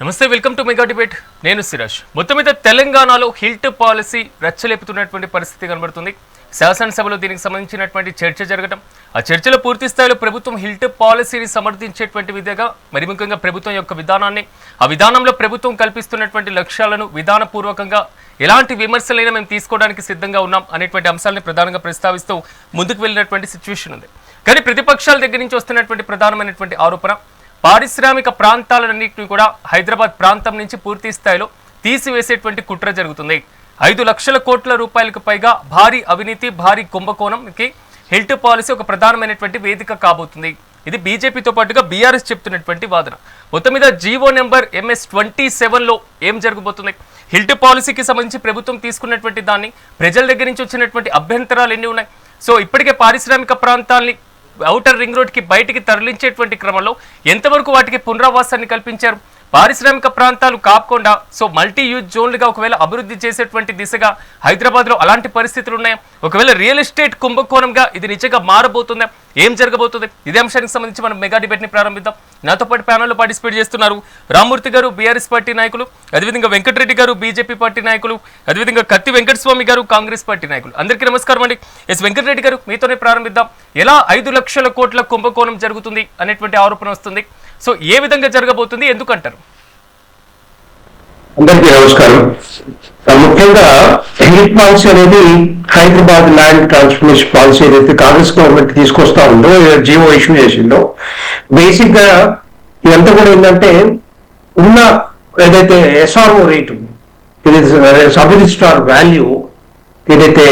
నమస్తే, welcome to mega debate. నేను సిరాజ్. మొత్తం మీద తెలంగాణలో హిల్ట్ పాలసీ రచ్చలేపుతున్నటువంటి పరిస్థితి కనబడుతుంది. శాసనసభలో దీనికి సంబంధించినటువంటి చర్చ జరగడం, ఆ చర్చలో పూర్తి స్థాయిలో ప్రభుత్వం హిల్ట్ పాలసీని సమర్థించేటువంటి విధంగా, మరి ముఖ్యంగా ప్రభుత్వం యొక్క విధానాన్ని, ఆ విధానంలో ప్రభుత్వం కల్పిస్తున్నటువంటి లక్ష్యాలను విధానపూర్వకంగా ఎలాంటి విమర్శలైనా మేము తీసుకోవడానికి సిద్ధంగా ఉన్నాం అనేటువంటి అంశాలను ప్రధానంగా ప్రస్తావిస్తూ ముందుకు వెళ్ళినటువంటి సిచ్యువేషన్ ఉంది. కానీ ప్రతిపక్షాల దగ్గర నుంచి వస్తున్నటువంటి ప్రధానమైనటువంటి ఆరోపణ, పారిశ్రామిక ప్రాంతాలన్నింటినీ కూడా హైదరాబాద్ ప్రాంతం నుంచి పూర్తి స్థాయిలో తీసివేసేటువంటి కుట్ర జరుగుతుంది. 5 లక్షల కోట్ల రూపాయలకు పైగా భారీ అవినీతి, భారీ కుంభకోణంకి హిల్ట్ పాలసీ ఒక ప్రధానమైనటువంటి వేదిక కాబోతుంది. ఇది బీజేపీతో పాటుగా బీఆర్ఎస్ చెప్తున్నటువంటి వాదన. మొత్తం మీద జీవో నెంబర్ MS-27లో ఏం జరగబోతుంది, హిల్ట్ పాలసీకి సంబంధించి ప్రభుత్వం తీసుకున్నటువంటి దాన్ని, ప్రజల దగ్గర నుంచి వచ్చినటువంటి అభ్యంతరాలు ఎన్ని ఉన్నాయి, సో ఇప్పటికే పారిశ్రామిక ప్రాంతాలని ఔటర్ రింగ్ రోడ్ కి బయటికి తరలించేటువంటి క్రమంలో ఎంతవరకు వాటికి పునరావాసాన్ని కల్పించారు, పారిశ్రామిక ప్రాంతాలు కాకుండా సో మల్టీ యూజ్ జోన్లుగా ఒకవేళ అభివృద్ధి చేసేటువంటి దిశగా హైదరాబాద్లో అలాంటి పరిస్థితులు ఉన్నాయా, ఒకవేళ రియల్ ఎస్టేట్ కుంభకోణంగా ఇది నిజంగా మారబోతుందా, ఏం జరగబోతుంది, ఇదే అంశానికి సంబంధించి మనం మెగా డిబేట్ ని ప్రారంభిద్దాం. నాతో పాటు ప్యానల్లో పార్టిసిపేట్ చేస్తున్నారు రామ్మూర్తి గారు, బీఆర్ఎస్ పార్టీ నాయకులు, అదేవిధంగా వెంకటరెడ్డి గారు, బీజేపీ పార్టీ నాయకులు, అదేవిధంగా కత్తి వెంకటస్వామి గారు, కాంగ్రెస్ పార్టీ నాయకులు. అందరికీ నమస్కారం అండి. వెంకటరెడ్డి గారు, మీతోనే ప్రారంభిద్దాం. ఎలా 5 లక్షల కోట్ల కుంభకోణం జరుగుతుంది అనేటువంటి ఆరోపణ వస్తుంది, సో ఏ విధంగా జరగబోతుంది, ఎందుకంటారు? అందరికీ నమస్కారం. ముఖ్యంగా హిల్ట్ పాలసీ అనేది హైదరాబాద్ ల్యాండ్ ట్రాన్స్ఫర్మేషన్ పాలసీ ఏదైతే కాంగ్రెస్ గవర్నమెంట్ తీసుకొస్తా ఉందో, జీవో ఇష్యూ చేసిందో, బేసిక్ గా ఇదంతా కూడా ఏంటంటే ఉన్న ఏదైతే SRO rate, sub registrar value ఏదైతే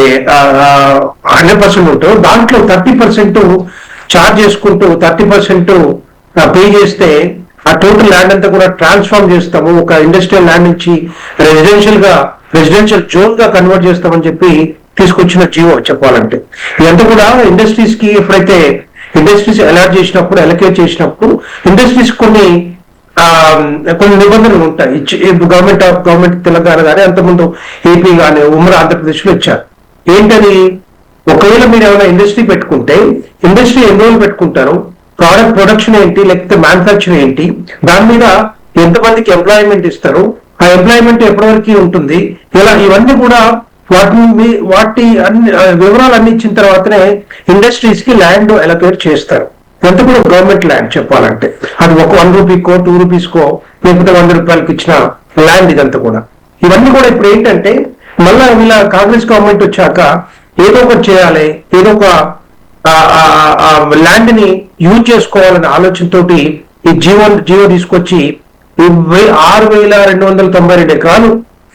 100% ఉంటుందో దాంట్లో 30% చార్జ్ చేసుకుంటూ 30% పే చేస్తే ఆ టోటల్ ల్యాండ్ అంతా కూడా ట్రాన్స్ఫార్మ్ చేస్తాము, ఒక ఇండస్ట్రియల్ ల్యాండ్ నుంచి రెసిడెన్షియల్ జోన్ గా కన్వర్ట్ చేస్తామని చెప్పి తీసుకొచ్చిన జీవో చెప్పాలంటే. ఇదంతా కూడా ఇండస్ట్రీస్ కి ఎప్పుడైతే ఇండస్ట్రీస్ అలాట్ చేసినప్పుడు, అలొకేట్ చేసినప్పుడు ఇండస్ట్రీస్ కొన్ని నిబంధనలు ఉంటాయి. గవర్నమెంట్ తెలంగాణ కానీ అంతకుముందు ఏపీ కానీ ఉమ్మడి ఆంధ్రప్రదేశ్ లో ఇచ్చారు. ఏంటది, ఒకవేళ మీరు ఏమైనా ఇండస్ట్రీ పెట్టుకుంటే ఇండస్ట్రీ ఎన్ని రోజులు పెట్టుకుంటారు, ప్రొడక్షన్ ఏంటి, లేకపోతే మ్యానుఫ్యాక్చర్ ఏంటి, దాని మీద ఎంతమందికి ఎంప్లాయ్మెంట్ ఇస్తారు, ఆ ఎంప్లాయ్మెంట్ ఎప్పటి వరకు ఉంటుంది, ఇలా ఇవన్నీ కూడా వాటి అన్ని వివరాలు అన్ని ఇచ్చిన తర్వాతనే ఇండస్ట్రీస్ కి ల్యాండ్ అలొకేట్ చేస్తారు. ఎంత కూడా గవర్నమెంట్ ల్యాండ్ చెప్పాలంటే అది ఒక 1 రూపీకో 2 రూపీస్కో లేకపోతే 100 రూపాయలకి ఇచ్చిన ల్యాండ్ ఇదంతా కూడా. ఇవన్నీ కూడా ఇప్పుడు ఏంటంటే మళ్ళా వీళ్ళ కాంగ్రెస్ గవర్నమెంట్ వచ్చాక ఏదో ఒకటి చేయాలి, ఏదో ఒక ల్యాండ్ ని యూజ్ చేసుకోవాలనే ఆలోచనతోటి ఈ జీవో తీసుకొచ్చి 6,292 ఎకరాలు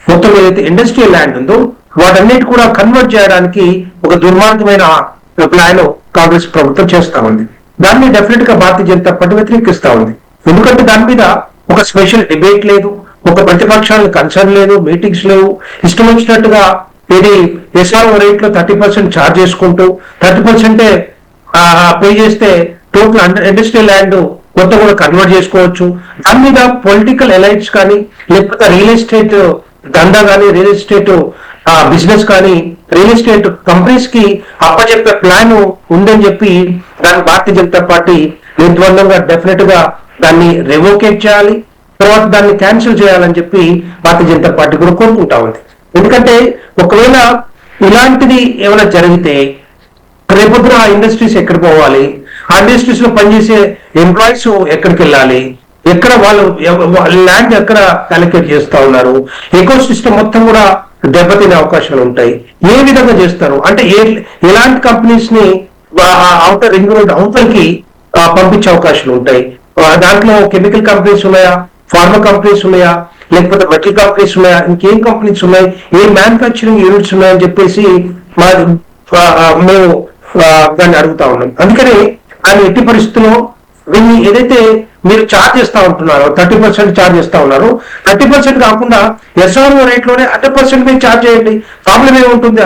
మొత్తం ఏదైతే ఇండస్ట్రియల్ ల్యాండ్ ఉందో వాటన్నిటి కూడా కన్వర్ట్ చేయడానికి ఒక దుర్మార్గమైన ప్లాన్ కాంగ్రెస్ ప్రభుత్వం చేస్తా ఉంది. దాన్ని డెఫినెట్ గా భారతీయ జనతా పార్టీ వ్యతిరేకిస్తా ఉంది. ఎందుకంటే దాని మీద ఒక స్పెషల్ డిబేట్ లేదు, ఒక ప్రతిపక్షాలకు కన్సర్న్ లేదు, మీటింగ్స్ లేవు. ఇష్టం వచ్చినట్టుగా ఇది SRO రేట్ లో 30% ఛార్జ్ చేసుకుంటూ 30% పే చేస్తే టోటల్ ఇండస్ట్రియల్ ల్యాండ్ మొత్తం కూడా కన్వర్ట్ చేసుకోవచ్చు. దాని మీద పొలిటికల్ ఎలైట్స్ కానీ లేకపోతే రియల్ ఎస్టేట్ దందా కానీ, రియల్ ఎస్టేట్ బిజినెస్ కానీ, రియల్ ఎస్టేట్ కంపెనీస్ కి అప్పచెప్పే ప్లాన్ ఉందని చెప్పి దాన్ని భారతీయ జనతా పార్టీ నిర్ద్వందంగా డెఫినెట్ గా దాన్ని రెవోకేట్ చేయాలి, తర్వాత దాన్ని క్యాన్సిల్ చేయాలని చెప్పి భారతీయ జనతా పార్టీ కూడా కోరుకుంటా ఉంది. ఎందుకంటే ఒకవేళ ఇలాంటిది ఏమైనా జరిగితే రేపొద్దున ఆ ఇండస్ట్రీస్ ఎక్కడ పోవాలి, ఆ ఇండస్ట్రీస్ లో పనిచేసే ఎంప్లాయీస్ ఎక్కడికి వెళ్ళాలి, ఎక్కడ వాళ్ళు ల్యాండ్ ఎక్కడ అలొకేట్ చేస్తా ఉన్నారు, ఎకో సిస్టమ్ మొత్తం కూడా దెబ్బతినే అవకాశాలు ఉంటాయి. ఏ విధంగా చేస్తారు అంటే ఎలాంటి కంపెనీస్ ని అవుటర్ రింగ్ రోడ్ అవతలకి పంపించే అవకాశాలు ఉంటాయి. దాంట్లో కెమికల్ కంపెనీస్ ఉన్నాయా, ఫార్మా కంపెనీస్ ఉన్నాయా, లేకపోతే మెటల్ కంపెనీస్ ఉన్నాయా, ఇంకేం కంపెనీస్ ఉన్నాయి, ఏ మ్యానుఫ్యాక్చరింగ్ యూనిట్స్ ఉన్నాయని చెప్పేసి మేము దాన్ని అడుగుతా ఉన్నాం. అందుకని ఆయన ఎట్టి పరిస్థితుల్లో వీళ్ళు ఏదైతే మీరు ఛార్జ్ చేస్తా ఉంటున్నారో 30% ఛార్జ్ చేస్తా ఉన్నారు, 30% కాకుండా SRO రేట్ లోనే 100% మీరు ఛార్జ్ చేయండి. ప్రాబ్లం ఏముంటుంది,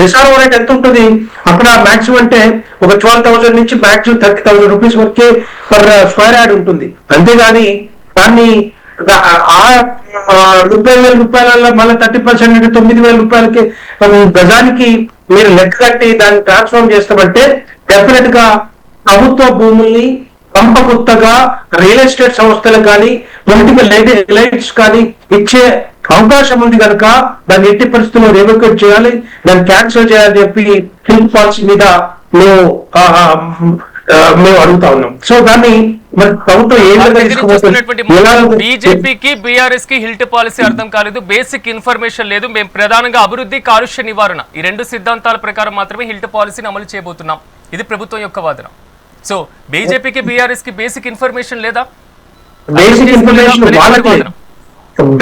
SRO రేట్ ఎంత ఉంటుంది అక్కడ మాక్సిమం అంటే ఒక 12,000 నుంచి మాక్సిమం 30,000 రూపీస్ వరకే పర్ స్క్వేర్ యార్డ్ ఉంటుంది. అంతేగాని దాన్ని 30,000 రూపాయల మళ్ళీ 30% అంటే 9,000 రూపాయలకి గజానికి మీరు లెక్క కట్టి దాన్ని ట్రాన్స్ఫార్మ్ చేస్తామంటే డెఫినెట్ గా ప్రభుత్వ భూముల్ని కొత్తగా రియల్ ఎస్టేట్ సంస్థలకు కానీ పొలిటికల్ ఎలైట్స్ కానీ ఇచ్చే అవకాశం ఉంది కనుక దాన్ని ఎట్టి పరిస్థితుల్లో రివోకేట్ చేయాలి, దాన్ని క్యాన్సిల్ చేయాలని చెప్పి హిల్ట్ పాలసీ మీద మేము అడుగుతా ఉన్నాం. సో దాన్ని మరి ప్రభుత్వం ఏ విధంగా తీసుకుపోతుంది? బీజేపీకి బీఆర్ఎస్ కి హిల్ట్ పాలసీ అర్థం కాలేదు, బేసిక్ ఇన్ఫర్మేషన్ లేదు, మేము ప్రధానంగా అభివృద్ధి కాలుష్య నివారణ ఈ రెండు సిద్ధాంతాల ప్రకారం మాత్రమే హిల్ట్ పాలసీని అమలు చేయబోతున్నాం, ఇది ప్రభుత్వం యొక్క వాదన. సో బీజేపీకి బీఆర్ఎస్ కి బేసిక్ ఇన్ఫర్మేషన్ లేదా?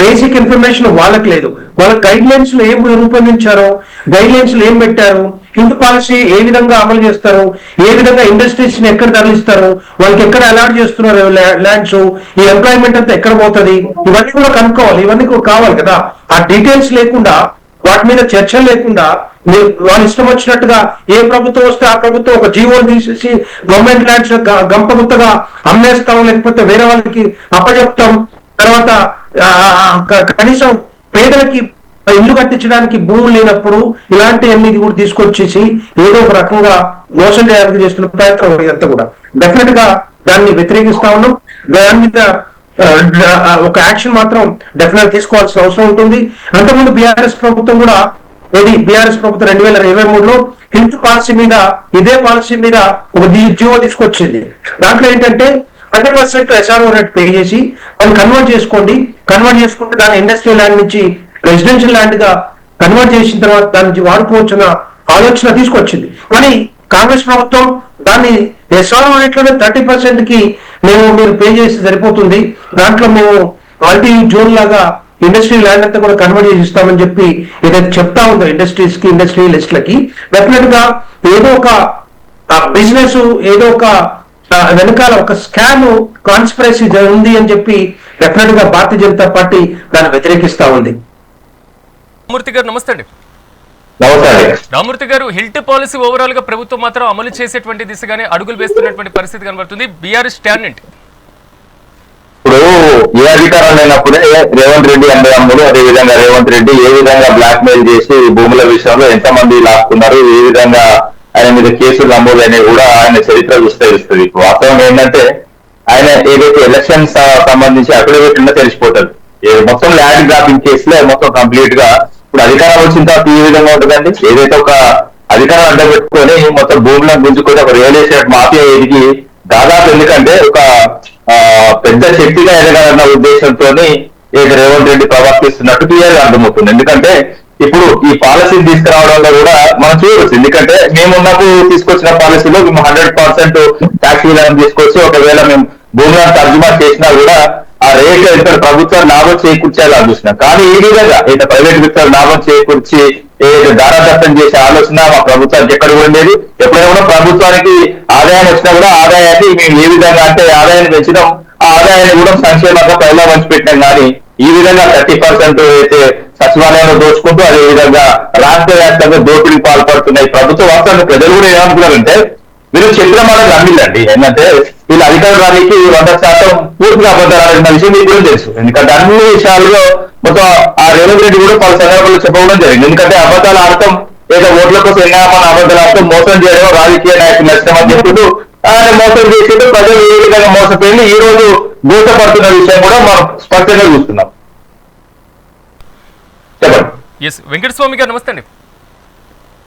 బేసిక్ ఇన్ఫర్మేషన్ వాళ్ళకి లేదు. వాళ్ళ గైడ్ లైన్స్ లో ఏం రూపొందించారో, గైడ్ లైన్స్ లో ఏం పెట్టారు, హిందూ పాలసీ ఏ విధంగా అమలు చేస్తారు, ఏ విధంగా ఇండస్ట్రీస్ ని ఎక్కడ తరలిస్తారు, వాళ్ళకి ఎక్కడ అలాట్ చేస్తున్నారు ల్యాండ్స్, ఈ ఎంప్లాయ్మెంట్ అంతా ఎక్కడ పోతుంది, ఇవన్నీ కూడా కనుక్కోవాలి, ఇవన్నీ కూడా కావాలి కదా. ఆ డీటెయిల్స్ లేకుండా, వాటి మీద చర్చ లేకుండా వాళ్ళు ఇష్టం వచ్చినట్టుగా ఏ ప్రభుత్వం వస్తే ఆ ప్రభుత్వం ఒక జీవో తీసేసి గవర్నమెంట్ ల్యాండ్స్ గంపగుత్తగా అమ్మేస్తాం, లేకపోతే వేరే వాళ్ళకి అప్పచెప్తాం, తర్వాత కనీసం పేదలకి ఇల్లు కట్టించడానికి భూములు లేనప్పుడు ఇలాంటివన్నీ కూడా తీసుకొచ్చేసి ఏదో ఒక రకంగా మోసం చేయడానికి చేస్తున్న ప్రయత్నం ఇదంతా కూడా డెఫినెట్ గా దాన్ని వ్యతిరేకిస్తా ఉన్నాం. దాని మీద ఒక యాక్షన్ మాత్రం డెఫినెట్ తీసుకోవాల్సిన అవసరం ఉంటుంది. అంతకుముందు బీఆర్ఎస్ ప్రభుత్వం కూడా బీఆర్ఎస్ ప్రభుత్వం 2023లో హిల్ట్ పాలసీ మీద ఇదే పాలసీ మీద ఒక జీవో తీసుకొచ్చింది. దాంట్లో ఏంటంటే 100% SRO రేట్ పే చేసి దాన్ని కన్వర్ట్ చేసుకుంటే దాన్ని ఇండస్ట్రియల్ ల్యాండ్ నుంచి రెసిడెన్షియల్ ల్యాండ్ గా కన్వర్ట్ చేసిన తర్వాత దాని నుంచి వాడుకోవచ్చున్న ఆలోచన తీసుకొచ్చింది. కానీ కాంగ్రెస్ ప్రభుత్వం దాన్ని SRO రేట్లోనే 30% కి మీరు పే చేసి సరిపోతుంది, దాంట్లో మేము మల్టీ జోన్ లాగా ఇండస్ట్రియల్ ల్యాండ్ అంతా కూడా కన్వర్ట్ చేసి ఇస్తామని చెప్పి ఏదైతే చెప్తా ఉందో ఇండస్ట్రీస్ కి, ఇండస్ట్రియలిస్ట్లకి డెఫినెట్ గా ఏదో ఒక బిజినెస్, ఏదో ఒక వెనకాల ఒక స్కామ్ కాన్స్పిరసీ ఉంది అని చెప్పి డెఫినెట్ గా భారతీయ జనతా పార్టీ దాన్ని వ్యతిరేకిస్తా ఉంది. రామూర్తి గారు నమస్తే అండి. రామూర్తి గారు, హిల్ట్ పాలసీ ఓవరాల్ గా ప్రభుత్వం మాత్రం అమలు చేసేటువంటి దిశగానే అడుగులు వేస్తున్నటువంటి పరిస్థితి కనబడుతుంది. బీఆర్ఎస్ స్టాండ్ ఏంటి? ఇప్పుడు ఏ అధికారం లేనప్పుడే రేవంత్ రెడ్డి అన్నదమ్ములు, అదే విధంగా రేవంత్ రెడ్డి ఏ విధంగా బ్లాక్ మెయిల్ చేసి భూముల విషయంలో ఎంతమంది లాక్కున్నారు, ఏ విధంగా ఆయన మీద కేసులు నమోదైనవి కూడా ఆయన చరిత్ర చూస్తే తెలుస్తుంది. వాస్తవం ఏంటంటే ఆయన ఏదైతే ఎలక్షన్స్ సంబంధించి అఫిడవిట్ ఉందో తెలిసిపోతుంది. మొత్తం ల్యాండ్ గ్రాఫింగ్ కేసులో మొత్తం కంప్లీట్ గా ఇప్పుడు అధికారం వచ్చిన తర్వాత ఈ విధంగా ఉంటుందండి. ఏదైతే ఒక అధికారం అడ్డం పెట్టుకొని మొత్తం భూములను గుంజుకొని ఒక రియల్ ఎస్టేట్ మాఫియా ఎదిగి దాదాపు ఎందుకంటే ఒక పెద్ద శక్తిగా ఎదగాలన్న ఉద్దేశంతో రేవంత్ రెడ్డి ప్రవర్తిస్తున్నట్టు క్లియర్గా అర్థమవుతుంది. ఎందుకంటే ఇప్పుడు ఈ పాలసీని తీసుకురావడంలో కూడా మనం చూడవచ్చు. ఎందుకంటే మేము ఉన్నప్పుడు తీసుకొచ్చిన పాలసీలో మేము 100% ట్యాక్స్ విధానం తీసుకొచ్చి ఒకవేళ మేము భూములను తర్జుమా చేసినా కూడా ఆ రేట్ ఇక్కడ ప్రభుత్వం లాభం చేకూర్చేలా చూసినాం. కానీ ఈ విధంగా అయితే ప్రైవేట్ వ్యక్తులు లాభం చేకూర్చి ఏదైతే దారాదత్తం చేసే ఆలోచన మా ప్రభుత్వానికి ఎక్కడ కూడా లేదు. ఎప్పుడైనా కూడా ప్రభుత్వానికి ఆదాయం వచ్చినా కూడా ఆదాయాన్ని మేము ఏ విధంగా అంటే ఆదాయాన్ని పెంచడం, ఆ ఆదాయాన్ని కూడా సంక్షేమంగా పైలా మంచి పెట్టినాం. కానీ ఈ విధంగా 30% అయితే సచివాలయంలో దోచుకుంటూ అదే విధంగా రాష్ట్ర వ్యాప్తంగా దోపిడీకి పాల్పడుతున్నాయి ప్రభుత్వ. వాస్తవాన్ని ప్రజలు కూడా ఏమనుకున్నారంటే మీరు చెప్పిన మాట నమ్మిందండి. ఏంటంటే వీళ్ళు అధికారానికి 100% పూర్తిగా అబద్ధాలన్న విషయం మీకు కూడా తెలుసు. ఎందుకంటే అన్ని విషయాల్లో మొత్తం ఆ రేవంత్ రెడ్డి కూడా పలు సందర్భాల్లో చెప్పడం జరిగింది. ఎందుకంటే అబద్ధాల అర్థం ఏదో ఓట్ల కోసం ఎన్నామని అబద్ధాల అర్థం మోసం చేయడం రాజకీయ నాయకులు నష్టమని చెప్తూ ఆయన మోసం చేసేది ప్రజలు ఏ విధంగా మోసపోయింది ఈ రోజు మోసపడుతున్న విషయం కూడా మనం స్పష్టంగా చూస్తున్నాం. వెంకటస్వామి గారు నమస్తే అండి.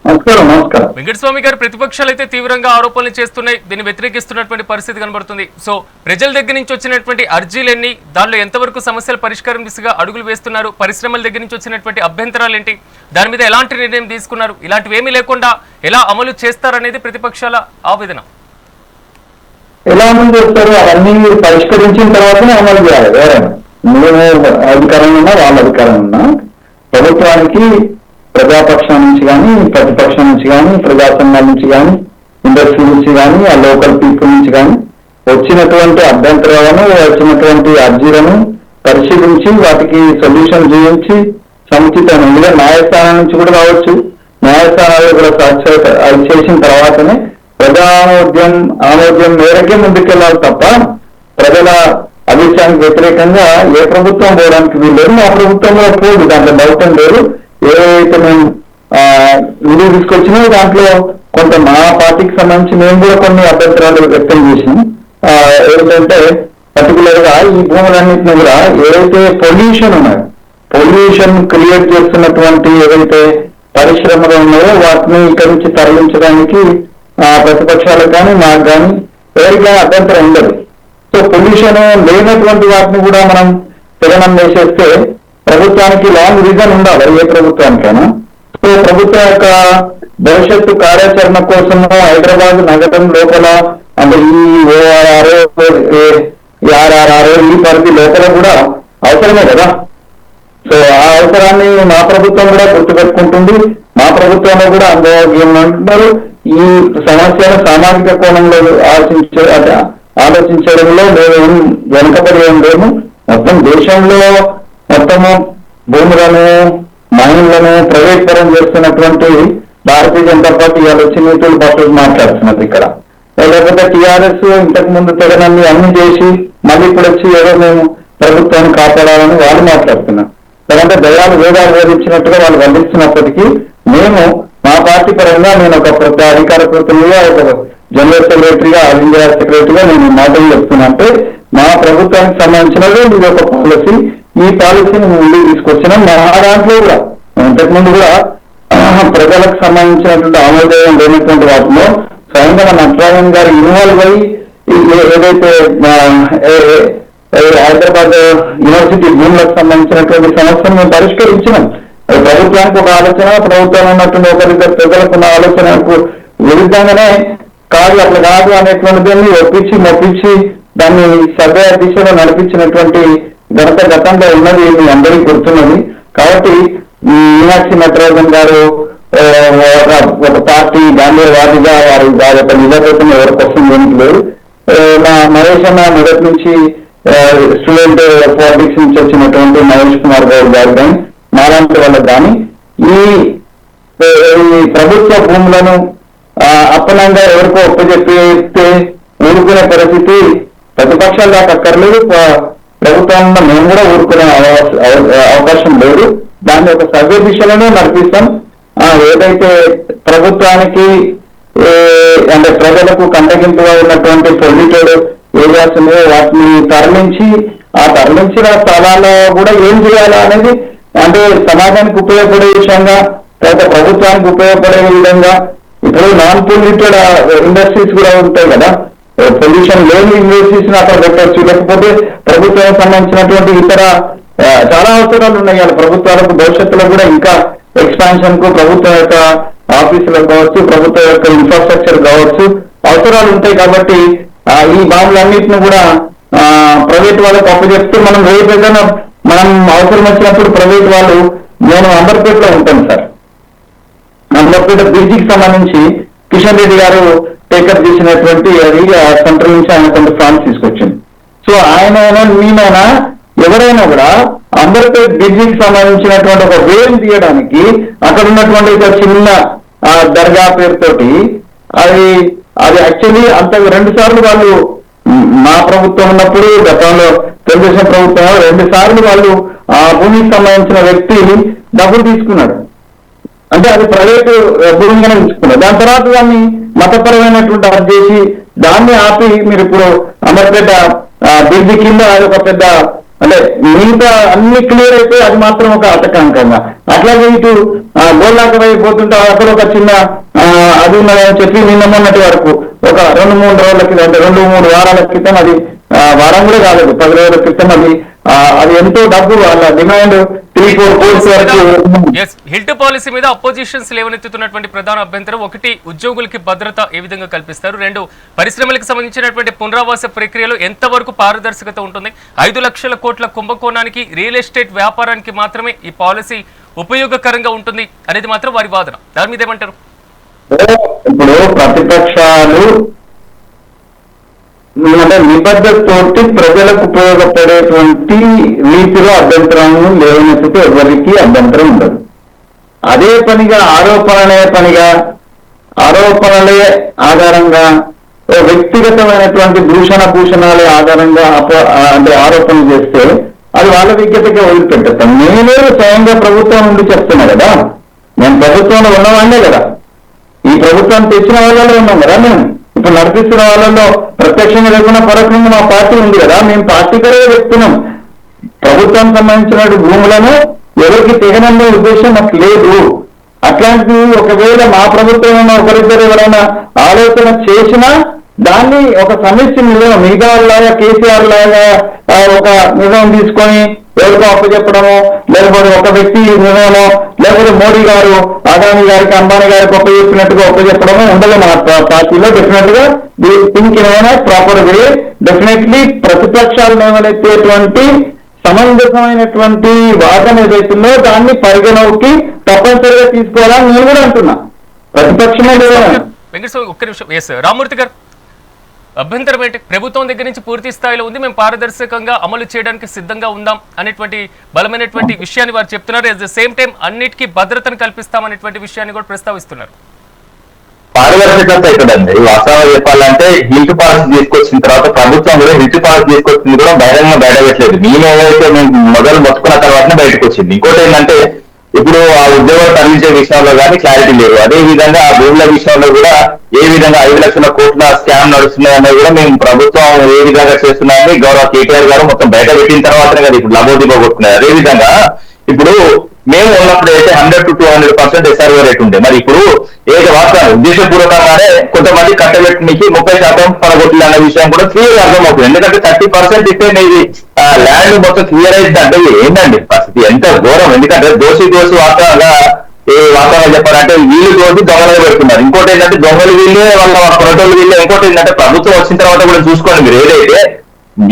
నమస్కారం. వెంకటస్వామి గారు, ప్రతిపక్షాలు అయితే తీవ్రంగా ఆరోపణలు చేస్తున్నాయి, దీన్ని వ్యతిరేకిస్తున్నటువంటి పరిస్థితి కనబడుతుంది. సో ప్రజల దగ్గర నుంచి వచ్చినటువంటి అర్జీలన్నీ, దానిలో ఎంతవరకు సమస్యల పరిష్కారం దిశగా అడుగులు వేస్తున్నారు, పరిశ్రమల దగ్గర నుంచి వచ్చినటువంటి అభ్యంతరాలు ఏంటి, దాని మీద ఎలాంటి నిర్ణయం తీసుకున్నారు, ఇలాంటివి ఏమీ లేకుండా ఎలా అమలు చేస్తారనేది ప్రతిపక్షాల ఆవేదన. ఎలా అమలు చేస్తారు అవన్నీ మీరు పరిష్కరించిన తర్వాతనే అమలు చేయాలి. ఎవరైనా మేము అధికారంలో ఉన్నా వాళ్ళ అధికారం ఉన్నా ప్రభుత్వానికి ప్రజాపక్షం నుంచి కానీ, ప్రతిపక్షం నుంచి కానీ, ప్రజా సంఘాల నుంచి కానీ, ఇండస్ట్రీ నుంచి కానీ, ఆ లోకల్ పీపుల్ నుంచి కానీ వచ్చినటువంటి అభ్యంతరాలను, వచ్చినటువంటి అర్జీలను పరిశీలించి వాటికి సొల్యూషన్ చూపించి సముచితమైన న్యాయస్థానం నుంచి కూడా కావచ్చు, న్యాయస్థానాలు కూడా అది చేసిన తర్వాతనే ఆమోద్యం మేరకే ముందుకెళ్ళాలి తప్ప ప్రజల అభిప్రాయానికి వ్యతిరేకంగా ఏ ప్రభుత్వం పోవడానికి వీల్లేదు. ఆ ప్రభుత్వంలో పోదు, దాంట్లో డౌట్ లేదు. ఏదైతే మేము నిధులు తీసుకొచ్చినా దాంట్లో కొంత మా పార్టీకి సంబంధించి మేము కూడా కొన్ని అభ్యంతరాలు వ్యక్తం చేసినాం. ఏంటంటే పర్టికులర్ గా ఈ భూములన్నింటినీ కూడా ఏదైతే పొల్యూషన్ ఉన్నాయో, పొల్యూషన్ క్రియేట్ చేస్తున్నటువంటి ఏదైతే పరిశ్రమలు ఉన్నాయో వాటిని ఇక్కడి నుంచి తరలించడానికి ప్రతిపక్షాలకు కానీ మాకు కానీ ఎవరికి అభ్యంతరం ఉండదు. సో పొల్యూషన్ లేనటువంటి వాటిని కూడా మనం తెగనం వేసేస్తే ప్రభుత్వానికి లాంగ్ విజన్ ఉండాలి, ఏ ప్రభుత్వానికైనా. సో ప్రభుత్వం యొక్క భవిష్యత్తు కార్యాచరణ కోసము హైదరాబాద్ నగరం లోపల అంటే ఈ ఆర్ఆర్ఆర్ ఈ పరిధి లోపల కూడా అవసరమే కదా. సో ఆ అవసరాన్ని మా ప్రభుత్వం కూడా గుర్తుపెట్టుకుంటుంది. మా ప్రభుత్వంలో కూడా అంటున్నారు ఈ సమస్యను సామాజిక కోణంలో ఆలోచించడంలో మేము వెనుకబడి ఏం లేము. మొత్తం దేశంలో మొత్తము భూములను మహిళలను ప్రైవేట్ పరం చేస్తున్నటువంటి భారతీయ జనతా పార్టీ వాళ్ళు వచ్చి నీతులు పట్టు మాట్లాడుతున్నది ఇక్కడ. లేకపోతే టీఆర్ఎస్ ఇంతకు ముందు తెగనన్ని అన్ని చేసి మళ్ళీ ఇప్పుడు వచ్చి ఏదో మేము ప్రభుత్వాన్ని కాపాడాలని వాళ్ళు మాట్లాడుతున్నారు. లేదంటే దయాలు వేదాలు వేధించినట్టుగా వాళ్ళు వర్ణిస్తున్నప్పటికీ మేము మా పార్టీ పరంగా నేను ఒక అధికార ప్రతినిధిగా, ఒక జనరల్ సెక్రటరీగా, ఆల్ ఇండియా సెక్రటరీగా నేను మాటలు చెప్తున్నా. అంటే మా ప్రభుత్వానికి సంబంధించినది ఇది ఒక పాలసీ. ఈ పాలసీని ముందుకు తీసుకొచ్చినాం. మా దాంట్లో కూడా ఇంతకుముందు కూడా ప్రజలకు సంబంధించినటువంటి ఆమోదం లేనటువంటి వాటిలో స్వయంగా నటరాజన్ గారు ఇన్వాల్వ్ అయ్యి ఏదైతే హైదరాబాద్ యూనివర్సిటీ భూములకు సంబంధించినటువంటి సమస్యను మేము పరిష్కరించినాం. ప్రభుత్వానికి ఒక ఆలోచన, ప్రభుత్వం ఉన్నటువంటి ఒకరిద్దరు ప్రజలకు ఉన్న ఆలోచనకు విరుద్ధంగానే కాదు, అట్లా కాదు అనేటువంటిదాన్ని మొప్పించి దాన్ని సభ్య దిశలో నడిపించినటువంటి ఘనత గతంలో ఉన్నది మీ అందరికీ గుర్తున్నది. కాబట్టి మీనాక్షి నటరాజన్ గారు ఒక పార్టీ గాంధీవాదిగా వారు యొక్క నిజాయితీ ఎవరి కోసం దేనికి లేదు. మహేష్ అన్న మొదటి నుంచి స్టూడెంట్ పాలిటిక్స్ నుంచి వచ్చినటువంటి మహేష్ కుమార్ గౌడ్ గారు కానీ మాలాంటి వాళ్ళకి కానీ ఈ ప్రభుత్వ భూములను అప్పనంగా ఎవరికో ఒప్పచెప్పితే ఊరుకునే పరిస్థితి ప్రతిపక్షాలు దాకా అక్కర్లేదు, ప్రభుత్వంలో మేము కూడా ఊరుకునే అవకాశం లేదు. దాన్ని ఒక సవ్య దిశలోనే నడిపిస్తాం. ఏదైతే ప్రభుత్వానికి అంటే ప్రజలకు కంటగింపుగా ఉన్నటువంటి పొల్యూటెడ్ ఏరియాస్ ఉన్నాయో వాటిని తరలించి ఆ తరలించిన స్థలాల్లో కూడా ఏం చేయాలా అనేది అంటే సమాజానికి ఉపయోగపడే విషయంగా, తర్వాత ప్రభుత్వానికి ఉపయోగపడే విధంగా. ఇప్పుడు నాన్ పొల్యూటెడ్ ఇండస్ట్రీస్ కూడా ఉంటాయి కదా, పొల్యూషన్ లేని ఇండస్ట్రీస్ అక్కడ పెట్టచ్చు. లేకపోతే ప్రభుత్వానికి సంబంధించినటువంటి ఇతర చాలా అవసరాలు ఉన్నాయి. ప్రభుత్వాలకు భవిష్యత్తులో కూడా ఇంకా ఎక్స్పాన్షన్ కు ప్రభుత్వం యొక్క ఆఫీసులకు కావచ్చు, ప్రభుత్వం యొక్క ఇన్ఫ్రాస్ట్రక్చర్ కావచ్చు అవసరాలు ఉంటాయి. కాబట్టి ఈ బాంబులన్నింటిని కూడా ప్రైవేట్ వాళ్ళకు అప్పచెప్తే మనం రేపు ఏదైనా మనం అవసరం వచ్చినప్పుడు ప్రైవేట్ వాళ్ళు, నేను అంబర్పేటలో ఉంటాను సార్, అంబర్పేట బ్రిడ్జికి సంబంధించి కిషన్ రెడ్డి గారు టేకప్ చేసినటువంటి అది సెంట్రల్ నుంచి ఆయన కొంత ఫండ్స్ తీసుకొచ్చింది. సో ఆయన మీనైనా ఎవరైనా కూడా అంబర్పేట బ్రిడ్జికి సంబంధించినటువంటి ఒక వేలు తీయడానికి అక్కడ ఉన్నటువంటి ఒక చిన్న దర్గా పేరుతోటి అది యాక్చువల్లీ అంత 2 సార్లు వాళ్ళు మా ప్రభుత్వం ఉన్నప్పుడు గతంలో తెలుగుదేశం ప్రభుత్వం 2 సార్లు వాళ్ళు ఆ భూమికి సంబంధించిన వ్యక్తి డబ్బులు తీసుకున్నాడు. అంటే అది ప్రైవేటు భూమిగానే తీసుకున్నారు. దాని తర్వాత దాన్ని మతపరమైనటువంటి అర్జీ చేసి దాన్ని ఆపి మీరు ఇప్పుడు అమర్పేట బ్రిడ్జి కింద అది ఒక పెద్ద అంటే మిగతా అన్ని క్లియర్ అయితే అది మాత్రం ఒక ఆటంకంగా అట్లాగే ఇటు గోల్లాక పోతుంటే అక్కడ ఒక చిన్న అది ఉన్నదని చెప్పి నిన్న మొన్నటి వరకు ఒక 2-3 రోజుల క్రితం అంటే 2-3 వారాల క్రితం అది వారం కూడా కాలేదు 10 రోజుల క్రితం అది ఎంతో డబ్బు వాళ్ళ డిమాండ్ 3-4 కోర్స్ వరకు. హిల్ట్ పాలసీ మీద అపోజిషన్స్ లేవనెత్తుతున్నటువంటి ప్రధాన అభ్యంతరం 1 ఉద్యోగులకి భద్రత ఏ విధంగా కల్పిస్తారు, 2 పరిశ్రమలకు సంబంధించినటువంటి పునరావాస ప్రక్రియలో ఎంతవరకు పారదర్శకత ఉంటుంది, 5 లక్షల కోట్ల కుంభకోణానికి రియల్ ఎస్టేట్ వ్యాపారానికి మాత్రమే ఈ పాలసీ ఉపయోగకరంగా ఉంటుంది అనేది మాత్రం వారి వాదన. దాని మీద ఏమంటారు? ఇప్పుడు ప్రతిపక్షాలు అంటే నిబద్ధతోటి ప్రజలకు ఉపయోగపడేటువంటి రీతిలో అభ్యంతరాలను లేవనెత్తితే ఎవరికి అభ్యంతరం ఉండదు. అదే పనిగా ఆరోపణలే ఆధారంగా వ్యక్తిగతమైనటువంటి భూషణాలే ఆధారంగా అంటే ఆరోపణలు చేస్తే అది వాళ్ళ విజ్ఞతగా వదిలిపెట్టేస్తాం. నేనే స్వయంగా ప్రభుత్వం నుండి చెప్తున్నా కదా, నేను ప్రభుత్వంలో ఉన్నవాడినే కదా, ఈ ప్రభుత్వాన్ని తెచ్చిన వాళ్ళలో ఉన్నాం కదా మేము. ఇప్పుడు నడిపిస్తున్న వాళ్ళలో ప్రత్యక్షంగా లేకుండా పరోక్షంగా మా పార్టీ ఉంది కదా, మేము పార్టీ కరే చెప్తున్నాం. ప్రభుత్వానికి సంబంధించిన భూములను ఎవరికి తెగననే ఉద్దేశం మాకు లేదు. అట్లాంటిది ఒకవేళ మా ప్రభుత్వం ఒకరిద్దరు ఎవరైనా ఆలోచన చేసినా దాన్ని ఒక సమిష్టి నిర్ణయం మిగతా లాగా కేసీఆర్ లాగా ఒక నిర్ణయం తీసుకొని ఎవరికో అప్పచెప్పడము, లేకపోతే ఒక వ్యక్తి నిర్ణయమో, లేకపోతే మోడీ గారు అదానీ గారికి అంబానీ గారికి అప్పచెప్పినట్టుగా అప్పచెప్పడము ఉండదు మన పార్టీలో. డెఫినెట్ గా థింక్ ఏమైనా ప్రాపర్ వే. డెఫినెట్లీ ప్రతిపక్షాలు లేవనెత్తేటువంటి సమంజసమైనటువంటి వాదన ఏదైతుందో దాన్ని పరిగణలోకి తప్పనిసరిగా తీసుకోవాలని నేను కూడా అంటున్నా. ప్రతిపక్షమే లేదా వెంకటేశ్వర ఒక్క నిమిషం. ఎస్ రామ్మూర్తి గారు, అభ్యంతరం ఏంటి? ప్రభుత్వం దగ్గర నుంచి పూర్తి స్థాయిలో ఉంది, మేము పారదర్శకంగా అమలు చేయడానికి సిద్ధంగా ఉందాం అనేటువంటి బలమైనటువంటి విషయాన్ని వారు చెప్తున్నారు. ఎట్ ద సేమ్ టైం అన్నిటికీ భద్రతను కల్పిస్తామనేటువంటి విషయాన్ని కూడా ప్రస్తావిస్తున్నారు. పారదర్శకత ఎక్కడండి? వాస్తవంగా చెప్పాలంటే హిల్ట్ పాలసీ తీసుకొచ్చిన తర్వాత ప్రభుత్వం కూడా హిల్ట్ పాలసీ తీసుకొచ్చింది కూడా బహిరంగంగా బయట పెట్టలేదు. మేము ఏదైతే మేము మొదలు మొత్తుకున్న తర్వాతనే బయటకు వచ్చింది. ఇంకోటి ఏంటంటే ఇప్పుడు ఆ ఉద్యోగాలు తరలించే విషయంలో కానీ క్లారిటీ లేదు. అదే విధంగా ఆ భూముల విషయంలో కూడా ఏ విధంగా 5 లక్షల కోట్ల స్కామ్ నడుస్తున్నాయన్నది కూడా మేము ప్రభుత్వం ఏ విధంగా చేస్తున్నాయని గౌరవ కేటీఆర్ గారు మొత్తం బయట పెట్టిన తర్వాతనే కదా ఇప్పుడు లబోదిబో కొట్టుకున్నారు. అదే విధంగా ఇప్పుడు మేము ఉన్నప్పుడు అయితే 100 to 200% SRO రేట్ ఉండే. మరి ఇప్పుడు ఏదో వాస్తవం ఉద్దేశపూర్వకంగానే కొంతమంది కట్టబెట్టడానికి 30% పడగొట్టాలి అన్న విషయం కూడా క్లియర్ అర్థమవుతుంది. ఎందుకంటే 30% ఇస్తే మీది ల్యాండ్ మొత్తం క్లియర్ అయింది అంటే ఏంటండి పరిస్థితి? ఎంత ఘోరం! ఎందుకంటే దోషి వాస్తవంగా వాస్తవంగా చెప్పాలంటే వీళ్ళు దోషి దొంగలు పెడుతున్నారు. ఇంకోటి ఏంటంటే దొంగలు వీళ్ళే వాళ్ళ కొరటోళ్ళు వీళ్ళే. ఇంకోటి ఏంటంటే ప్రభుత్వం వచ్చిన తర్వాత కూడా చూసుకోండి మీరు, ఏదైతే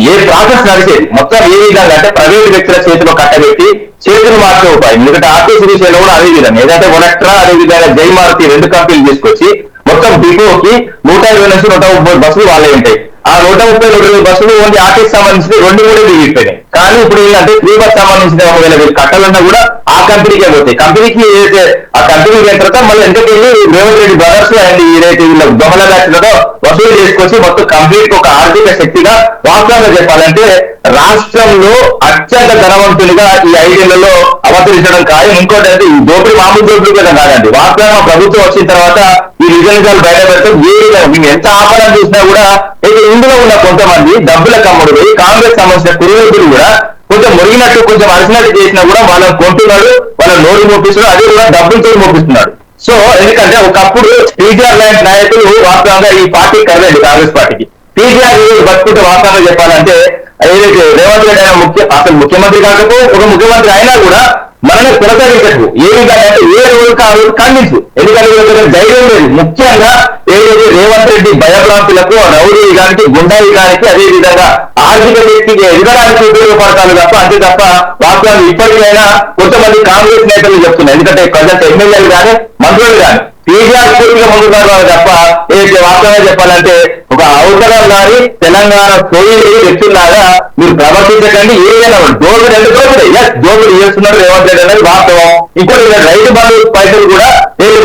ఏ ప్రాసెస్ నడిచేది మొత్తం ఏ విధంగా అంటే ప్రైవేట్ వ్యక్తుల చేతిలో కట్టబెట్టి చేతులు మార్చే ఉపాయం. ఎందుకంటే ఆర్టీసీ విషయంలో కూడా అదే విధంగా ఏదైతే ఒలెక్ట్రా అదే విధంగా జైమారుతి 2 కంపెనీలు తీసుకొచ్చి మొత్తం డిపోకి 120 నుంచి 130 బస్సులు వాళ్ళే ఉంటాయి. ఆ 130 బస్సులు ఓన్లీ ఆర్టీసీ సంబంధించి 2 దిగిపోయినాయి. కానీ ఇప్పుడు ఏంటంటే 3 బస్ సంబంధించిన ఒకవేళ వీళ్ళు కట్టాలన్నా కూడా ఆ కంపెనీకే పోతాయి. కంపెనీకి ఏదైతే ఆ కంపెనీకి అయిన తర్వాత మళ్ళీ ఎంతకెళ్ళి రేవంత్ రెడ్డి బ్రదర్స్ అండ్ ఏదైతే వీళ్ళ దొంగల బ్యాచ్లతో వసూలు చేసుకొచ్చి మొత్తం కంప్లీట్ ఒక ఆర్థిక శక్తిగా వాస్తవంగా చెప్పాలంటే రాష్ట్రంలో అత్యంత ధనవంతులుగా ఈ 5 ఏళ్లలో అవతరించడం ఖాయం. ఇంకోటి అంటే ఈ దోపిడీ మామూలు దోపిడీ కదా కాదండి. వాస్తవంగా ప్రభుత్వం వచ్చిన తర్వాత ఈ నిజాలు బయట పెడితే మేము ఎంత ఆపడం చూసినా కూడా ఇందులో ఉన్న కొంతమంది డబ్బుల కమ్ముడు పోయి కాంగ్రెస్ సంబంధించిన కురువైపులు కూడా కొంచెం మురిగినట్టు కొంచెం అరిసినట్టు చేసినా కూడా వాళ్ళని కొంటున్నాడు, వాళ్ళ నోరు మోపిస్తున్నాడు, అదే కూడా డబ్బులతో మోపిస్తున్నాడు. సో ఎందుకంటే ఒకప్పుడు టీజీఆర్ లాంటి నాయకులు వాస్తవంగా ఈ పార్టీ కరదండి కాంగ్రెస్ పార్టీకి. టీజీఆర్ బతుకుంటే వాస్తవంగా చెప్పాలంటే ఏదైతే రేవంత్ రెడ్డి అయినా అసలు ముఖ్యమంత్రి కాకపోతే ఒక ముఖ్యమంత్రి అయినా కూడా మనల్ని కొనసాగించకు. ఏ విధంగా అంటే ఏ రోజు ఆ రోజు ఖండించు. ఎందుకంటే ధైర్యం లేదు. ముఖ్యంగా ఏదైతే రేవంత్ రెడ్డి భయభ్రాంతులకు రౌడీ గానికి గుండాయి గానికి అదే విధంగా ఆర్థిక వ్యక్తికి ఎదగడానికి ఉపయోగపడతాను తప్ప అంతే తప్ప వాస్తవాలు ఇప్పటికైనా కొంతమంది కాంగ్రెస్ నేతలు చెప్తున్నారు. ఎందుకంటే ప్రజెంట్ ఎమ్మెల్యేలు కానీ మంత్రులు కానీ కేసీఆర్ పూర్తిగా ముందున్నారు తప్ప ఏదైతే వాస్తవంగా చెప్పాలంటే ఒక అవసరం కానీ తెలంగాణ తొలి వ్యక్తుల్లాగా మీరు ప్రవర్తించకండి. ఏదైనా దోపిడీ అంటే దోపిడీ చేస్తున్నారు రేవంత్ రెడ్డి అనేది వాస్తవం. ఇంకోటి రైతు బంధు పైసలు కూడా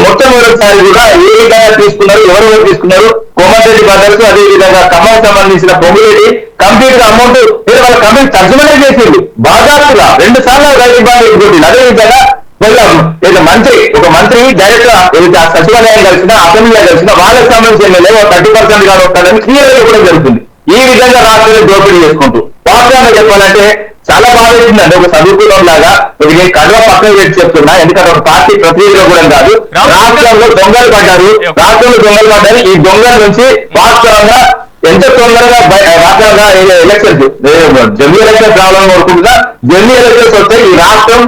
మొట్టమొదటిసారి కూడా ఏ విధంగా తీసుకున్నారు, ఎవరెవరు తీసుకున్నారు, కోమటిరెడ్డి బ్రదర్స్ అదే విధంగా ఖమ్మం సంబంధించిన పొంగులేటి కంప్లీట్ గా అమౌంట్ వాళ్ళ కంపెనీ తర్జుమనే చేసింది. బాధాపుగా 2 సార్లు రైతు బంధు ఎదుగుతుంది. అదే విధంగా ఒక మంత్రి డైరెక్ట్ గా ఏదైతే సచివాలయం కలిసిన అసెంబ్లీలో కలిసిన వాళ్ళకి సంబంధించిన ఎమ్మెల్యే 30% గారు వస్తారని క్లియర్ గా కూడా జరుగుతుంది. ఈ విధంగా రాష్ట్రాన్ని దోపిడీ చేసుకుంటూ వాస్తవంగా చెప్పాలంటే చాలా బాగా వేసిందండి. ఒక చదువుకున్న లాగా నేను కడవ పక్కన పెట్టి చెప్తున్నా. ఎందుకంటే ఒక పార్టీ ప్రతినిధిగా కూడా కాదు. రాష్ట్రంలో దొంగలు పడ్డారు. ఈ దొంగల నుంచి వాస్తవంగా ఎంత తొందరగా రాష్ట్రంగా ఎలక్షన్స్ జమ్మూ ఎలక్షన్స్ రావాలని కోరుకుంటున్నా. జమ్మూ ఎలక్షన్స్ వస్తే ఈ రాష్ట్రం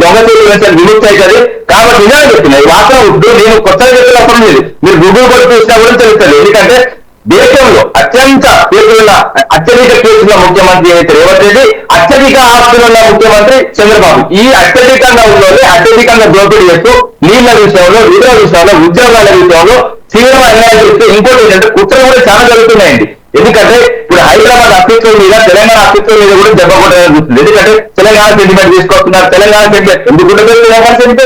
దొంగ విముక్తి అవుతుంది. కాబట్టి నిజంగా చెప్తున్నా ఈ వాస్తవం నేను కొత్తగా చెప్పినప్పుడు లేదు. మీరు గూగుల్ కొట్టి చూసినా కూడా తెలుస్తుంది. ఎందుకంటే దేశంలో అత్యధిక కేసుల ముఖ్యమంత్రి అయితే రేవంత్ రెడ్డి, అత్యధిక ఆస్తులున్న ముఖ్యమంత్రి చంద్రబాబు. ఈ అత్యధికంగా ఉన్నోళ్ళే అత్యధికంగా దోపిడీ చేస్తూ నీళ్ల విషయంలో, విలువ విషయంలో, ఉద్యోగాల విషయంలో తీవ్ర అన్యాయం చేస్తే ఇంకోటి ఏంటంటే కుట్రలు కూడా చాలా జరుగుతున్నాయండి. ఎందుకంటే ఇప్పుడు హైదరాబాద్ అస్తిత్వం మీద తెలంగాణ అస్తిత్వం మీద కూడా దెబ్బ కొట్టడం చూస్తుంది. ఎందుకంటే తెలంగాణ సెంటిమెంట్ తీసుకొస్తున్నారు. తెలంగాణ సెంటిమెంట్ ఎందుకు తెలంగాణ సెంటిమెంట్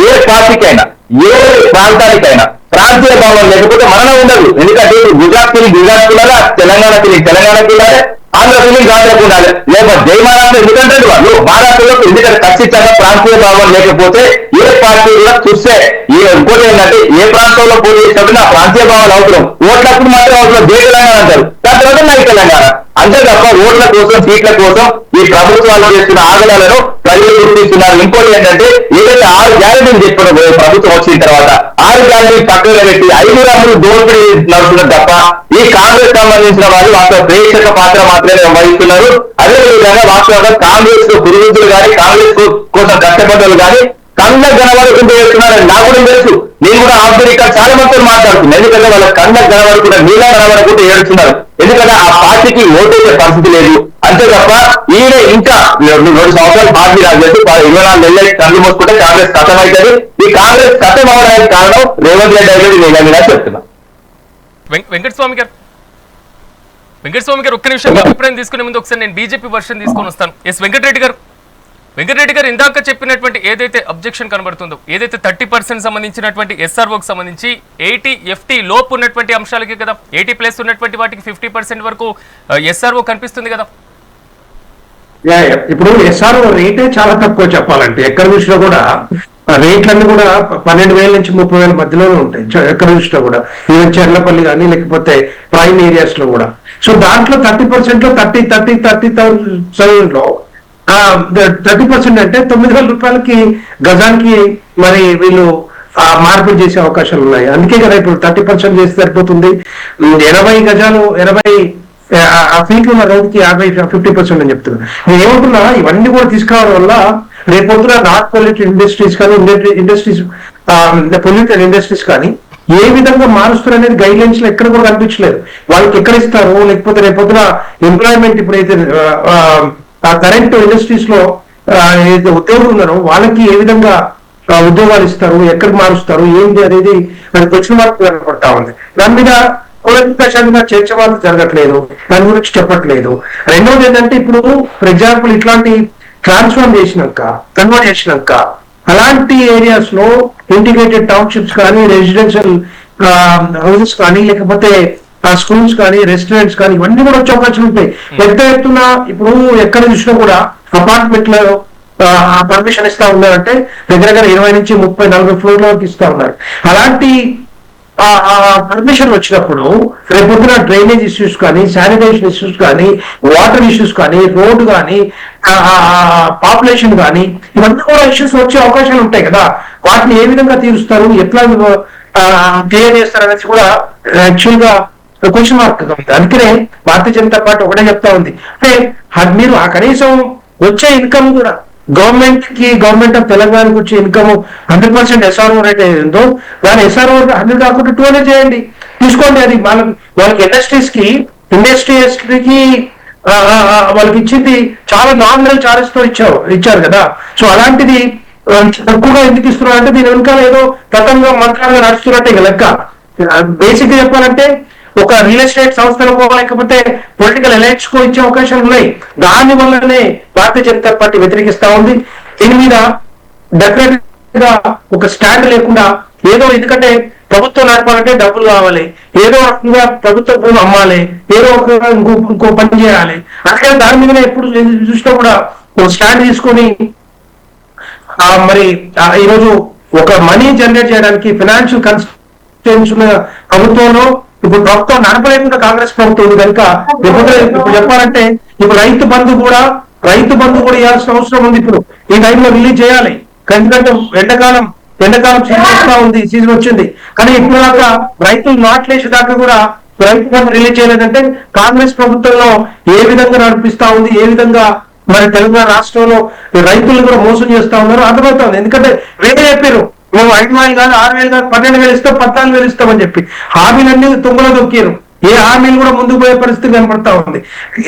ఏ పార్టీకైనా ఏ ప్రాంతానికైనా ప్రాంతీయ భావం లేకపోతే మరణం ఉండదు. ఎందుకంటే గుజరాత్ పిల్లగా తెలంగాణ పిల్లగా ఆంధ్ర ఫీలింగ్ ఆంధ్రకు ఉండాలి, లేకపోతే జై మహారాష్ట్ర ఎందుకంటే వాళ్ళు మహారాష్ట్రలో ఎందుకంటే ఖచ్చితంగా ప్రాంతీయ భావం లేకపోతే ఏ పార్టీ కూడా చూస్తే ఇంకోటి ఏంటంటే ఏ ప్రాంతంలో పోటీ చేసినప్పుడు ఆ ప్రాంతీయ భావాలు అవసరం, ఓట్లప్పుడు మాత్రం అవసరం జై తెలంగాణ అంటారు, దాని తర్వాత నై తెలంగాణ అంతే తప్ప ఓట్ల కోసం సీట్ల కోసం ఈ ప్రభుత్వాలు చేస్తున్న ఆగడాలను ప్రజలు గుర్తిస్తున్నారు. ఇంకోటి ఏంటంటే ఏదైతే 6 గ్యారెంటీలు చెప్పారు ప్రభుత్వం వచ్చిన తర్వాత 6 గ్యారెంటీలు పక్కన పెట్టి 5 రమ్ములు దోపిడీ నడుస్తున్నారు తప్ప ఈ కాంగ్రెస్ సంబంధించిన వాళ్ళు వాస్తవ ప్రేక్షక పాత్ర మాత్రమే వహిస్తున్నారు. అదేవిధంగా వాస్తవంగా కాంగ్రెస్ పురుగుతులు కానీ కాంగ్రెస్ కోసం కష్టపడ్డలు కానీ కళ్ళకు కనబడకుండా చేస్తున్నారని నాకు కూడా తెలుసు. నేను కూడా ఆఫ్రికా చాలా మందితో మాట్లాడుతున్నాను, ఎందుకంటే వాళ్ళ కళ్ళకు కనబడకుండా నీళ్ళ కనబడకుండా ఏడుస్తున్నారు, ఎందుకంటే ఆ పార్టీకి ఓటేసే పరిస్థితి లేదు. అంతే తప్ప ఈయన ఇంకా 2 సంవత్సరాలు పార్టీ రాజేసి 24 నెలలు కళ్ళు మోసుకుంటే కాంగ్రెస్ ఖతం అవుతుంది. ఈ కాంగ్రెస్ ఖతం అవడానికి కారణం రేవంత్ రెడ్డి అనేది నేను చెప్తున్నా. వెంకటస్వామి గారు ఒక్క నిమిషం అభిప్రాయం తీసుకునే ముందు ఒకసారి నేను బీజేపీ వర్షన్ తీసుకొని వస్తాను. ఎస్ వెంకటరెడ్డి గారు ఇందాక చెప్పినటువంటి ఏదైతే అబ్జెక్షన్ కనబడుతుందో, ఏదైతే 30% సంబంధించినటువంటి ఎస్ఆర్ఓకి సంబంధించి 80 FT లోపు ఉన్నటువంటి అంశాలకి కదా, 80+ ఉన్నటువంటి వాటికి 50% వరకు ఎస్ఆర్ఓ కనిపిస్తుంది కదా. ఇప్పుడు ఎస్ఆర్ఓ రేటే చాలా తక్కువ చెప్పాలంటే, ఎక్కడ చూసినా కూడా రేట్లన్నీ కూడా 12,000 నుంచి 30,000 మధ్యలోనే ఉంటాయి ఎక్కడ చూసినా కూడా, ఈవెన్ చెర్లపల్లి కానీ లేకపోతే ప్రైమ్ ఏరియాస్ లో కూడా. సో దాంట్లో 30% లో 30,000 లో 30% అంటే 9,000 రూపాయలకి గజానికి మరి వీళ్ళు మార్పిడి చేసే అవకాశాలు ఉన్నాయి. అందుకే కదా ఇప్పుడు 30% చేసి సరిపోతుంది. 80 గజాలు 80 ఫీట్లు ఉన్న రోడ్డుకి 50% అని చెప్తున్నారు. నేను ఏమంటున్నా, ఇవన్నీ కూడా తీసుకురావడం వల్ల రేపొద్దున నాట్ పొల్యూటెడ్ ఇండస్ట్రీస్ కానీ పొల్యూటెడ్ ఇండస్ట్రీస్ కానీ ఏ విధంగా మారుస్తారు అనేది గైడ్ లైన్స్ లో ఎక్కడ కూడా కనిపించలేదు. వాళ్ళకి ఎక్కడ ఇస్తారు, లేకపోతే రేపొద్దున ఎంప్లాయ్మెంట్ ఇప్పుడైతే కరెంట్ ఇండస్ట్రీస్ లో ఏదైతే ఉద్యోగులు ఉన్నారో వాళ్ళకి ఏ విధంగా ఉద్యోగాలు ఇస్తారు, ఎక్కడ మారుస్తారు, ఏంటి అనేది మనకు వచ్చిన మార్పు కనపడతా ఉంది. దాని మీద కూలంకషంగా చర్చ వాళ్ళు జరగట్లేదు, దాని గురించి చెప్పట్లేదు. రెండవది ఏంటంటే, ఇప్పుడు ఫర్ ఎగ్జాంపుల్ ఇట్లాంటి ట్రాన్స్ఫార్మ్ చేసినాక కన్వర్ట్ చేసినాక అలాంటి ఏరియాస్ లో ఇంటిగ్రేటెడ్ టౌన్షిప్స్ కానీ రెసిడెన్షియల్ హౌసెస్ కానీ లేకపోతే స్కూల్స్ కానీ రెస్టారెంట్స్ కానీ ఇవన్నీ కూడా వచ్చే అవకాశాలు ఉంటాయి. పెద్ద ఎత్తున ఇప్పుడు ఎక్కడ చూసినా కూడా అపార్ట్మెంట్ లో పర్మిషన్ ఇస్తా ఉన్నారంటే దగ్గర 20 నుంచి 30-40 ఫ్లోర్ల వరకు ఇస్తా ఉన్నారు. అలాంటి పర్మిషన్ వచ్చినప్పుడు రేపొద్దున డ్రైనేజ్ ఇష్యూస్ కానీ శానిటేషన్ ఇష్యూస్ కానీ వాటర్ ఇష్యూస్ కానీ రోడ్డు కానీ పాపులేషన్ కానీ ఇవన్నీ కూడా ఇష్యూస్ వచ్చే అవకాశాలు ఉంటాయి కదా. వాటిని ఏ విధంగా తీరుస్తారు, ఎట్లా క్లియర్ చేస్తారు అనేది కూడా యాక్చువల్ గా క్వశ్చన్ మార్క్ ఉంది. అందుకనే భారతీయ జనతా పార్టీ ఒకటే చెప్తా ఉంది, అంటే మీరు ఆ కనీసం వచ్చే ఇన్కమ్ కూడా గవర్నమెంట్ ఆఫ్ తెలంగాణకు వచ్చే ఇన్కమ్ 100% ఎస్ఆర్ఓ రేట్ ఏదో దాని ఎస్ఆర్ఓ 100 కాకుండా 200 చేయండి, తీసుకోండి. అది వాళ్ళకి ఇండస్ట్రీస్కి వాళ్ళకి ఇచ్చింది చాలా నామినల్ చార్జెస్ తో ఇచ్చారు కదా. సో అలాంటిది తక్కువగా ఎందుకు ఇస్తున్నారు అంటే దీని వెనకాల ఏదో గతంగా మంత్రాలుగా నడుస్తున్నట్టే లెక్క. బేసిక్ గా చెప్పాలంటే ఒక రియల్ ఎస్టేట్ సంస్థలకు లేకపోతే పొలిటికల్ ఎలైట్స్ కు ఇచ్చే అవకాశాలు ఉన్నాయి. దాని వల్లనే భారతీయ జనతా పార్టీ వ్యతిరేకిస్తా ఉంది. దీని మీద డెఫినెట్ గా ఒక స్టాండ్ లేకుండా ఏదో, ఎందుకంటే ప్రభుత్వం నడపాలంటే డబ్బులు కావాలి, ఏదో రకంగా ప్రభుత్వ భూమి అమ్మాలి, ఏదో ఇంకో పని చేయాలి. అందుకని దాని మీదనే ఎప్పుడు చూసినా కూడా ఒక స్టాండ్ తీసుకొని మరి ఈరోజు ఒక మనీ జనరేట్ చేయడానికి ఫైనాన్షియల్ కన్స్ట్రెయిన్స్ ఉన్న ప్రభుత్వంలో ఇప్పుడు ప్రభుత్వం నడపలేకుండా కాంగ్రెస్ ప్రభుత్వం ఉంది కనుక ఇప్పుడు చెప్పాలంటే ఇప్పుడు రైతు బంధు కూడా ఇవ్వాల్సిన అవసరం ఉంది. ఇప్పుడు ఈ టైంలో రిలీజ్ చేయాలి, ఎందుకంటే ఎండాకాలం సీజన్ వస్తా ఉంది, సీజన్ వచ్చింది. కానీ ఇప్పుడు దాకా రైతులు నాట్లేసే దాకా కూడా రైతు బంధు రిలీజ్ చేయలేదంటే కాంగ్రెస్ ప్రభుత్వంలో ఏ విధంగా నడిపిస్తా ఉంది, ఏ విధంగా మరి తెలంగాణ రాష్ట్రంలో రైతులు కూడా మోసం చేస్తా ఉన్నారు అర్థమవుతుంది. ఎందుకంటే వేరే చెప్పారు, మేము 5,000 కాదు 6,000 కాదు 12,000 ఇస్తాం 14,000 ఇస్తామని చెప్పి హామీలన్నీ తుంగలో దొక్కారు. ఏ హామీలు కూడా ముందుకు పోయే పరిస్థితి కనపడతా ఉంది.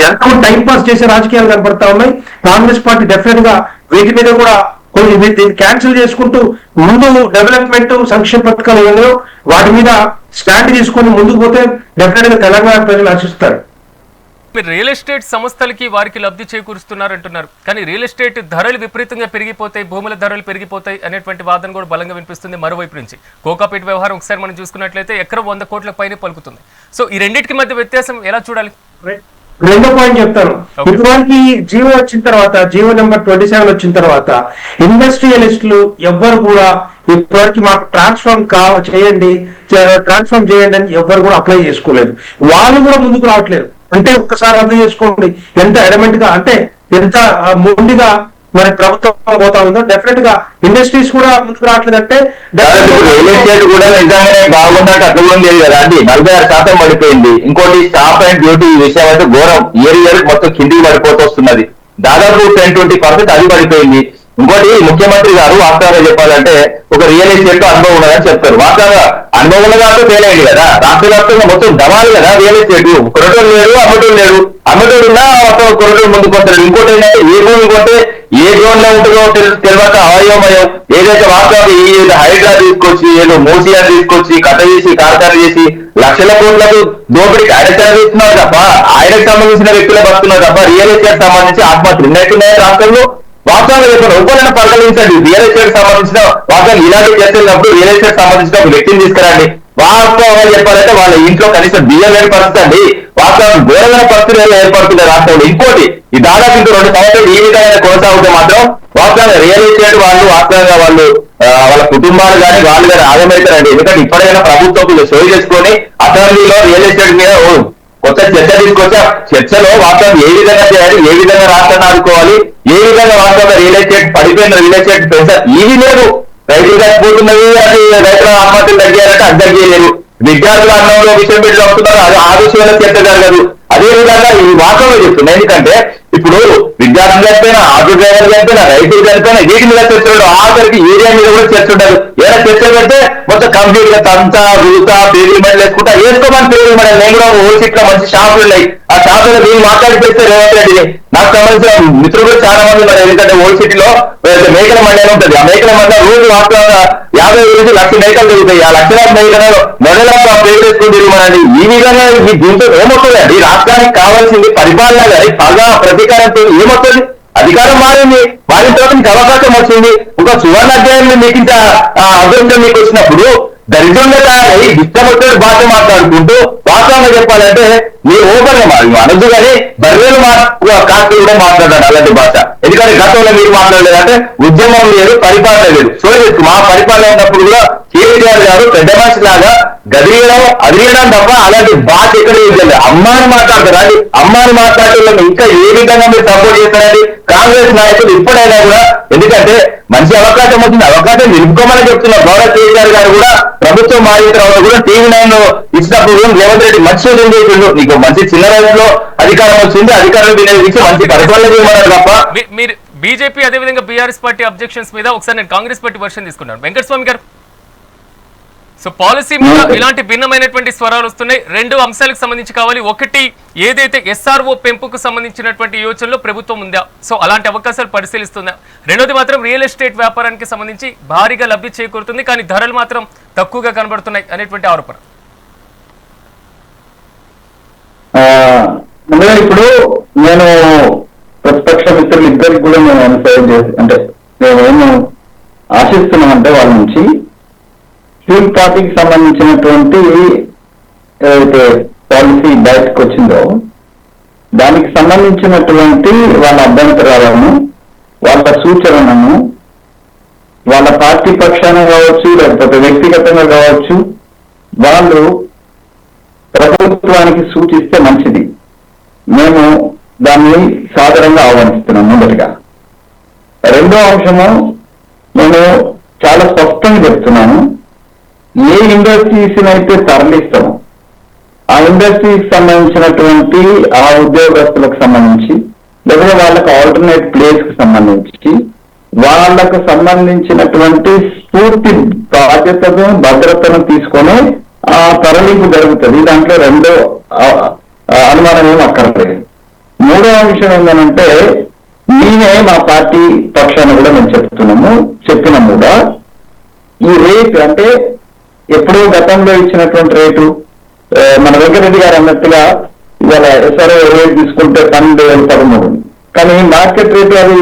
ఎంతో టైం పాస్ చేసే రాజకీయాలు కనపడతా ఉన్నాయి. కాంగ్రెస్ పార్టీ డెఫినెట్ గా వీటి మీద కూడా దీన్ని క్యాన్సిల్ చేసుకుంటూ ముందు డెవలప్మెంట్ సంక్షేమ పథకాలు ఏదో వాటి మీద స్టాండ్ తీసుకొని ముందుకు పోతే డెఫినెట్ గా తెలంగాణ ప్రజలు ఆశిస్తారు. మీరు రియల్ ఎస్టేట్ సంస్థలకి వారికి లబ్ధి చేకూరుస్తున్నారు అంటున్నారు, కానీ రియల్ ఎస్టేట్ ధరలు విపరీతంగా పెరిగిపోతాయి, భూముల ధరలు పెరిగిపోతాయి అనేటువంటి వాదన కూడా బలంగా వినిపిస్తుంది మరోవైపు నుంచి. కోకాపేట వ్యవహారం ఒకసారి మనం చూసుకున్నట్లయితే ఎకరం 100 కోట్ల పైన పలుకుతుంది. సో ఈ రెండింటికి మధ్య వ్యత్యాసం ఎలా చూడాలి? రెండో పాయింట్ చెప్తాను. ఇటువంటి జియో వచ్చిన తర్వాత, జియో నెంబర్ 27 వచ్చిన తర్వాత ఇండస్ట్రియలిస్టులు ఎవ్వరు కూడా ఇప్పటివరకు మాకు ట్రాన్స్ఫార్మ్ చేయండి అని ఎవ్వరు కూడా అప్లై చేసుకోలేదు. వాళ్ళు కూడా ముందుకు రావట్లేదు. అంటే ఒక్కసారి అర్థం చేసుకోండి ఎంత ఎడమెంట్ గా, అంటే ఎంత మొండిగా మరి ప్రభుత్వం పోతా ఉందో. డెఫినెట్ గా ఇండస్ట్రీస్ కూడా ముందుకు రావట్లేదు. అంటే రియల్ ఎస్టేట్ కూడా నిజంగానే బాగున్నట్టు అట్లా కూడా లేదు కదా అండి. 46% పడిపోయింది. ఇంకోటి స్టాప్ అండ్ డ్యూటీ విషయం అయితే ఘోరం. ఇయర్ మొత్తం కిందికి పడిపోతూ వస్తున్నది. దాదాపు 10-20% అది పడిపోయింది. ఇంకోటి ముఖ్యమంత్రి గారు వాస్తవంగా చెప్పాలంటే ఒక రియల్ ఎస్టేట్ అనుభవం ఉన్నదని చెప్తారు. వాస్తవంగా అనుభవం ఉన్నదాంతో ఫెయిల్ అయింది కదా. రాష్ట్ర వ్యాప్తంగా మొత్తం దమాలి కదా రియల్ ఎస్టేట్. కొరటోడు లేడు, అమ్మటోడు లేడు. అమ్మటోడు ఉన్నా మొత్తం కొరటోడు ముందుకు వస్తాడు. ఇంకోటి ఏంటంటే ఏ భూమి కొంటే ఏ జోన్ లో ఉంటుందో తెలియక అవయవమయం ఏదైతే వాస్తవంగా ఈ హైడ్రా తీసుకొచ్చి ఏదో మూసియా తీసుకొచ్చి కథ చేసి కార్ఖాన చేసి లక్షల కోట్లకు దోపిడీ కార్యక్రమం చేస్తున్నారు తప్ప ఆయనకు సంబంధించిన వ్యక్తులే బతున్నారు తప్ప రియల్ ఎస్టేట్ సంబంధించి ఆత్మహత్యలు ఎన్నైతున్నాయి రాష్ట్రంలో. వాస్తవంగా చెప్పండి, ఒకరైనా పరిగణించండి. రియల్ ఎస్టేట్ సంబంధించిన వాస్తవాలు ఇలాంటి చేస్తున్నప్పుడు రియల్ ఎస్టేట్ సంబంధించిన ఒక వ్యక్తిని తీసుకురండి. వాస్తవంగా చెప్పాలంటే వాళ్ళ ఇంట్లో కనీసం బియ్యం లేని పరిస్థితి అండి. వాస్తవం ఘోరమైన పరిస్థితులు ఏర్పడుతుంది రాష్ట్రంలో. ఇంకోటి ఈ దాదాపు 2 సంవత్సరాలు ఈ విధంగా కొనసాగితే మాత్రం వాస్తవంగా రియల్ ఎస్టేట్ వాళ్ళు వాస్తవంగా వాళ్ళ కుటుంబాలు కానీ వాళ్ళు కానీ ఆగమవుతారండి. ఎందుకంటే ఇప్పటికైనా ప్రభుత్వం సోయి చేసుకొని అసెంబ్లీలో రియల్ ఎస్టేట్ మీద కొత్త చర్చ తీసుకొచ్చి ఆ చర్చలో వాస్తవం ఏ విధంగా చేయాలి, ఏ విధంగా రాష్ట్రాన్ని ఆదుకోవాలి, ఏ విధంగా వాస్తవంగా రియల్ ఎస్టేట్ పడిపోయిన రియల్ ఎస్టేట్ పెన్షన్ ఇవి లేదు. రైతులు చచ్చిపోతున్నవి, అది రైతుల ఆత్మహత్యలు తగ్గారంటే అది తగ్గలేదు. విద్యార్థుల అన్నంలో విషయం పెట్టి వస్తున్నారు, అది ఆ విషయంలో చర్చ జరగదు. అదే విధంగా ఈ వాస్తవం చెప్తున్నాయి. ఎందుకంటే ఇప్పుడు విద్యార్థులు చనిపోయినా, ఆటో డ్రైవర్లు చనిపోయినా, రైతులు చనిపోయినా వీటి మీద చర్చ ఉండదు. ఆఖరికి ఏరియా మీద కూడా చర్చ ఉండదు. ఏదైనా చర్చ పెడితే మొత్తం కంప్లీట్ గా తంతా రుతా పేరు మెడల్ వేసుకుంటా వేసుకోమని పేరు మెడల్. నేను కూడా ఓసిట్ లో మంచి షాపులు ఉన్నాయి. ఆ షాపులో నేను మాట్లాడిపోతే రేవంత్ రెడ్డిని నాకు సంబంధించిన మిత్రులు చాలా మంది ఉన్నారు. ఎందుకంటే ఓల్డ్ సిటీలో మేకల మండలి ఉంటుంది. ఆ మేకల మండలి రోజు వాస్తవంగా 50,000-1,00,000 మేకలు జరుగుతాయి. ఆ లక్షలాది మేకలను మొదలు పేరు వేసుకుని తిరిగిమనండి. ఈ విధంగా ఈ దీంతో ఏమవుతుందండి? రాష్ట్రానికి కావాల్సింది పరిపాలన కానీ పగా ప్రతీకారంతో ఏమవుతుంది? అధికారం మారింది, మారిన తర్వాత మీకు అవకాశం వచ్చింది. ఒక సువర్ణ అధ్యాయం మీకు ఇంత అదృష్టం మీకు వచ్చినప్పుడు దరిద్రంగా తయారై ఇష్టం వచ్చిన భాష మాట్లాడుకుంటూ వాస్తవంగా చెప్పాలంటే మీరు ఓపెన్ గా అనొద్దు కానీ బర్రెలు కాస్త కూడా మాట్లాడాలి అలాంటి భాష. ఎందుకంటే గతంలో మీరు మాట్లాడలేదంటే ఉద్యమం లేదు, పరిపాలన లేదు. సో మా పరిపాలన ఉన్నప్పుడు కూడా కేసీఆర్ గారు పెద్ద మనిషి లాగా గదిలీయడం అదిలీయడం తప్ప అలాంటి భాష ఎక్కడ లేదు. అమ్మాని మాట్లాడతారండి. అమ్మాని మాట్లాడే ఇంకా ఏ విధంగా మీరు సపోర్ట్ చేస్తారండి కాంగ్రెస్ నాయకులు ఇప్పుడైనా కూడా? ఎందుకంటే మంచి అవకాశం వచ్చింది, అవకాశం నిలుపుకోమని చెప్తున్నారు. గౌరవ కేసీఆర్ గారు కూడా ప్రభుత్వం మారిన తర్వాత కూడా TV9 ఇచ్చినప్పుడు రేవంత్ రెడ్డి మంచి సూచన చేసిండు. నీకు మంచి చిన్న వయసులో అధికారం వచ్చింది, అధికారం వినియోగించి మంచి పరిపాలన చేయమన్నారు తప్ప. మీరు బీజేపీ అదేవిధంగా బీఆర్ఎస్ పార్టీ అబ్జెక్షన్స్ మీద ఒకసారి నేను కాంగ్రెస్ పార్టీ వర్షన్ తీసుకున్నాను. వెంకటస్వామి గారు, సో పాలసీ మీద ఇలాంటి భిన్నమైనటువంటి స్వరాలు వస్తున్నాయి. 2 అంశాలకు సంబంధించి కావాలి. ఒకటి ఏదైతే SRO పెంపుకు సంబంధించినటువంటి యోచనలో ప్రభుత్వం ఉందా, సో అలాంటి అవకాశాలు పరిశీలిస్తుందా? రెండోది మాత్రం రియల్ ఎస్టేట్ వ్యాపారానికి సంబంధించి భారీగా లబ్ధి చేకూరుతుంది కానీ ధరలు మాత్రం తక్కువగా కనబడుతున్నాయి అనేటువంటి ఆరోపణ. ఇప్పుడు నేను ప్రతిపక్ష మిత్రులు ఇద్దరికి కూడా నేను అనుసరణ చేసి అంటే మేమేమో ఆశిస్తున్నామంటే వాళ్ళ నుంచి ఫ్యూల్ పార్టీకి సంబంధించినటువంటి ఏదైతే పాలసీ బయటకు వచ్చిందో దానికి సంబంధించినటువంటి వాళ్ళ అభ్యంతరాలను, వాళ్ళ సూచనలను వాళ్ళ పార్టీ పక్షాన కావచ్చు లేకపోతే వ్యక్తిగతంగా కావచ్చు వాళ్ళు ప్రభుత్వానికి సూచిస్తే మంచిది. మేము దాన్ని సాధారణంగా ఆహ్వానిస్తున్నాం. మొదటిగా రెండో అంశము నేను చాలా స్పష్టంగా చెప్తున్నాను. ఏ ఇండస్ట్రీస్ అయితే తరలిస్తామో ఆ ఇండస్ట్రీకి సంబంధించినటువంటి ఆ ఉద్యోగస్తులకు సంబంధించి లేదా వాళ్ళకు ఆల్టర్నేట్ ప్లేస్ కు సంబంధించి వాళ్ళకు సంబంధించినటువంటి స్ఫూర్తి బాధ్యతను భద్రతను తీసుకొని ఆ తరలింపు జరుగుతుంది. దాంట్లో రెండో అనుమానం ఏం అక్కర్లేదు. మూడో అంశం ఏంటంటే నేనే మా పార్టీ పక్షాన కూడా మేము చెప్పినాము కూడా ఈ రేట్ అంటే ఎప్పుడో గతంలో ఇచ్చినటువంటి రేటు మన వెంకటరెడ్డి గారు అన్నట్టుగా ఇవాళ SRO రేట్ తీసుకుంటే 12,013 కానీ మార్కెట్ రేటు అది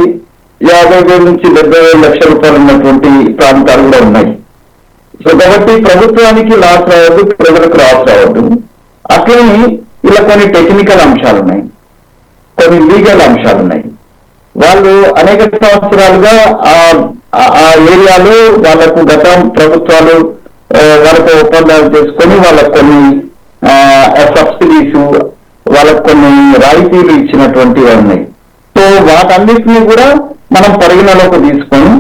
50,000 నుంచి 70,000 లక్షల రూపాయలు ఉన్నటువంటి ప్రాంతాలు కూడా ఉన్నాయి. సో కాబట్టి ప్రభుత్వానికి లాస్ రావద్దు, ప్రజలకు లాస్ రావద్దు. అట్లనే ఇలా కొన్ని టెక్నికల్ అంశాలు ఉన్నాయి. కొన్ని లీగల్ అంశాలు ఉన్నాయి. వాళ్ళు అనేక సంవత్సరాలుగా ఆ ఏరియాలో వాళ్ళకు గత ప్రభుత్వాలు వాళ్ళతో ఒప్పందాలు చేసుకొని వాళ్ళకు కొన్ని సబ్సిడీస్, వాళ్ళకు కొన్ని రాయితీలు ఇచ్చినటువంటివి ఉన్నాయి. సో వాటన్నిటిని కూడా మనం పరిగణలోకి తీసుకొని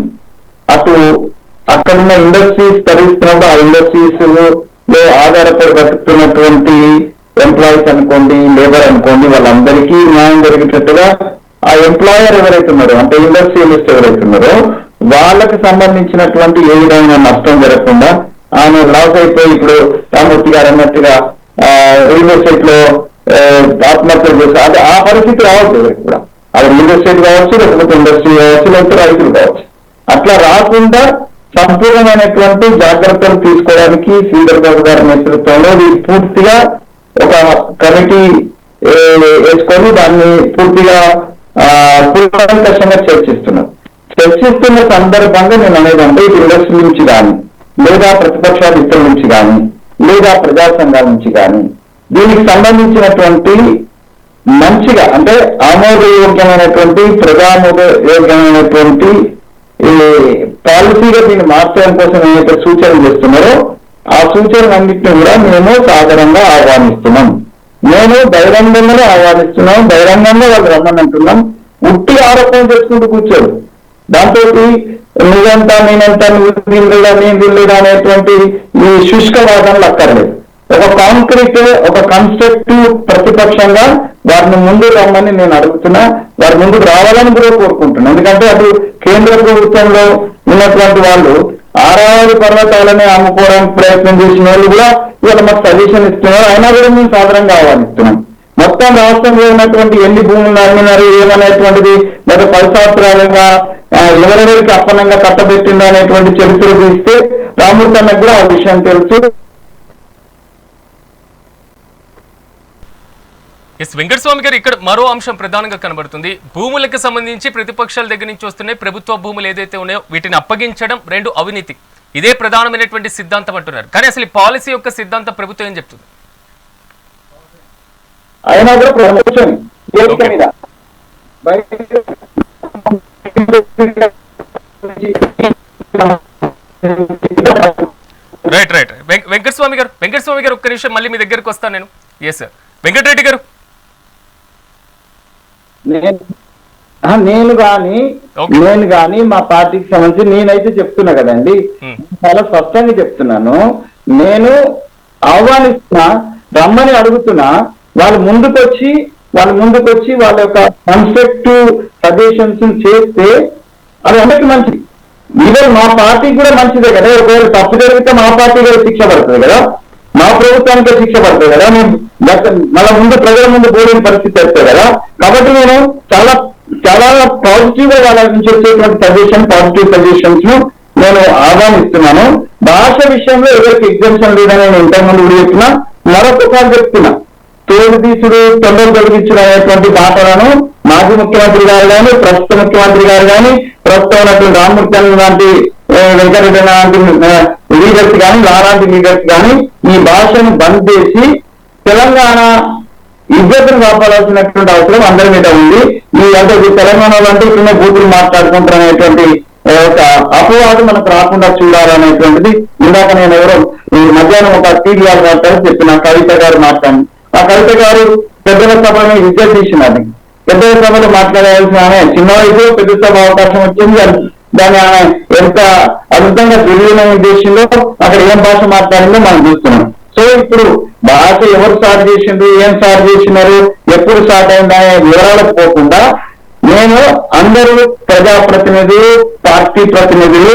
అటు అక్కడున్న ఇండస్ట్రీస్ తరలిస్తున్నప్పుడు ఆ ఇండస్ట్రీస్ లో ఆధారపడి బతుకుతున్నటువంటి ఎంప్లాయీస్ అనుకోండి, లేబర్ అనుకోండి, వాళ్ళందరికీ న్యాయం జరిగేటట్టుగా ఆ ఎంప్లాయర్ ఎవరైతే ఉన్నారో, అంటే ఇండస్ట్రియలిస్ట్ ఎవరైతే ఉన్నారో వాళ్ళకి సంబంధించినటువంటి ఏ విధమైన నష్టం జరగకుండా ఆయన లాస్ అయిపోయి ఇప్పుడు రామూర్తి గారు అన్నట్టుగా రియల్ ఎస్టేట్ లో ఆత్మహత్యలు చేస్తారు. అది ఆ పరిస్థితి రావచ్చు ఎవరికి కూడా. అది రియల్ ఎస్టేట్ కావచ్చు, లేకపోతే ఇండస్ట్రీ కావచ్చు, లేకపోతే రైతులు కావచ్చు. అట్లా రాకుండా సంపూర్ణమైనటువంటి జాగ్రత్తలు తీసుకోవడానికి శ్రీధర్ బాబు గారి నేతృత్వంలో పూర్తిగా ఒక కమిటీ వేసుకొని దాన్ని పూర్తిగా కూలంకషంగా చర్చిస్తున్న సందర్భంగా నేను అనేదంటే ఇటు ఇండస్ట్రీ నుంచి కానీ, లేదా ప్రతిపక్షాల ఇతరుల నుంచి కానీ, లేదా ప్రజా సంఘాల నుంచి కానీ దీనికి సంబంధించినటువంటి మంచిగా అంటే ఆమోదయోగ్యమైనటువంటి ప్రజామోదయోగ్యమైనటువంటి పాలసీగా దీన్ని మార్చడం కోసం ఏదైతే సూచనలు చేస్తున్నారో ఆ సూచనలన్నింటినీ కూడా మేము సాధారణంగా ఆహ్వానిస్తున్నాం. నేను బహిరంగంగానే ఆహ్వానిస్తున్నాం, బహిరంగంగా వాళ్ళు రమ్మనంటున్నాం. ఉట్టి ఆరోపణ చేసుకుంటూ కూర్చోరు. దాంతో నువ్వంతా నేనంతా నువ్వు వీళ్ళుగా నేను వీళ్ళుగా అనేటువంటి ఈ శుష్క వాదనలు అక్కర్లేదు. ఒక కాంక్రీట్, ఒక కన్స్ట్రక్టివ్ ప్రతిపక్షంగా వారిని ముందు రమ్మని నేను అడుగుతున్నా. వారి ముందుకు రావాలని కూడా కోరుకుంటున్నా. ఎందుకంటే అటు కేంద్ర ప్రభుత్వంలో ఉన్నటువంటి వాళ్ళు ఆరావళి పర్వతాలని అమ్ముకోవడానికి ప్రయత్నం చేసిన వాళ్ళు కూడా ఇవాళ మాకు సజెషన్ ఇస్తున్నారు. అయినా కూడా మేము సాధారణంగా ఆహ్వానిస్తున్నాం. మొత్తం రాష్ట్రంలో ఉన్నటువంటి ఎన్ని భూములు అమ్మినారు ఏమనేటువంటిది గత 10 సంవత్సరాలుగా ఎవరెవరికి అప్పనంగా కట్టబెట్టిందో అనేటువంటి చరిత్ర తీస్తే రామూర్తి అన్నకు కూడా ఆ విషయం తెలుసు. వెంకటస్వామి గారు, ఇక్కడ మరో అంశం ప్రధానంగా కనబడుతుంది. భూములకు సంబంధించి ప్రతిపక్షాల దగ్గర నుంచి వస్తున్నాయి. ప్రభుత్వ భూములు ఏదైతే ఉన్నాయో వీటిని అప్పగించడం, 2 అవినీతి. ఇదే ప్రధానమైనటువంటి సిద్ధాంతం అంటున్నారు. కానీ అసలు ఈ పాలసీ యొక్క సిద్ధాంతం ప్రభుత్వం ఏం చెప్తుంది? అయినా కూడా ప్రమోషన్ మీద రైట్ వెంకటస్వామి గారు ఒక్క నిమిషం మళ్ళీ మీ దగ్గరకు వస్తాను నేను. Yes sir. వెంకటరెడ్డి గారు, నేను కానీ మా పార్టీకి సంబంధించి నేనైతే చెప్తున్నా కదండి, చాలా స్పష్టంగా చెప్తున్నాను. నేను ఆహ్వానిస్తున్నా, రమ్మని అడుగుతున్నా. వాళ్ళ ముందుకొచ్చి వాళ్ళ యొక్క కన్స్ట్రక్టివ్ సజెషన్స్ చేస్తే అది అందరికి మంచిది. ఈవెన్ మా పార్టీకి కూడా మంచిదే కదా. ఒకవేళ తప్పు జరిగితే మా పార్టీ కూడా శిక్ష పడుతుంది కదా, మా ప్రభుత్వానికే శిక్ష పడుతుంది కదా. నేను మళ్ళీ ముందు ప్రజల ముందు పోలేని పరిస్థితి వస్తుంది కదా. కాబట్టి నేను చాలా చాలా పాజిటివ్ గా వాళ్ళ నుంచి వచ్చేటువంటి పాజిటివ్ సజెషన్స్ ను నేను ఆహ్వానిస్తున్నాను. భాష విషయంలో ఎవరికి ఎగ్జామ్షన్ లేదని నేను ఇంతకుముందు కూడా చెప్తున్నా, మరొకసారి చెప్తున్నా. తోడుదీసుడు, తొందర తొలగించుడు అనేటువంటి మాటలను మాజీ ముఖ్యమంత్రి గారు కానీ, ప్రస్తుత ముఖ్యమంత్రి గారు కానీ, ప్రస్తుతం ఉన్నటువంటి రామూర్తి లాంటి, వెంకటరెడ్డి లాంటి లీడర్స్ కానీ, లాంటి లీడర్స్ కానీ ఈ భాషను బంద్ చేసి తెలంగాణ ఇజ్జత్తును కాపాడాల్సినటువంటి అవసరం అందరి మీద ఉంది. అంటే తెలంగాణలో అంటే ఇట్లనే బూతులు మాట్లాడుకుంటారు అనేటువంటి ఒక అపవాదం మనకు రాకుండా చూడాలనేటువంటిది. ఇందాక నేను ఎవరో మధ్యాహ్నం ఒక టీవీఆర్ మాట్లాడి చెప్పిన కవిత గారు మాట్లాడి, ఆ కవిత గారు పెద్దల సభని విద్య తీసినది. పెద్దల సభలో మాట్లాడాల్సిన ఆమె చిన్న వయసులో పెద్ద సభ అవకాశం వచ్చింది. దాన్ని ఆమె ఎంత అద్భుతంగా తెలియని ఉద్దేశంలో అక్కడ ఏం భాష మాట్లాడిందో మనం చూస్తున్నాం. సో ఇప్పుడు భాష ఎవరు స్టార్ట్ చేసిండ్రు, ఏం స్టార్ట్ చేసినారు, ఎప్పుడు స్టార్ట్ అయిందనే వివరాలకు పోకుండా నేను అందరూ ప్రజాప్రతినిధులు, పార్టీ ప్రతినిధులు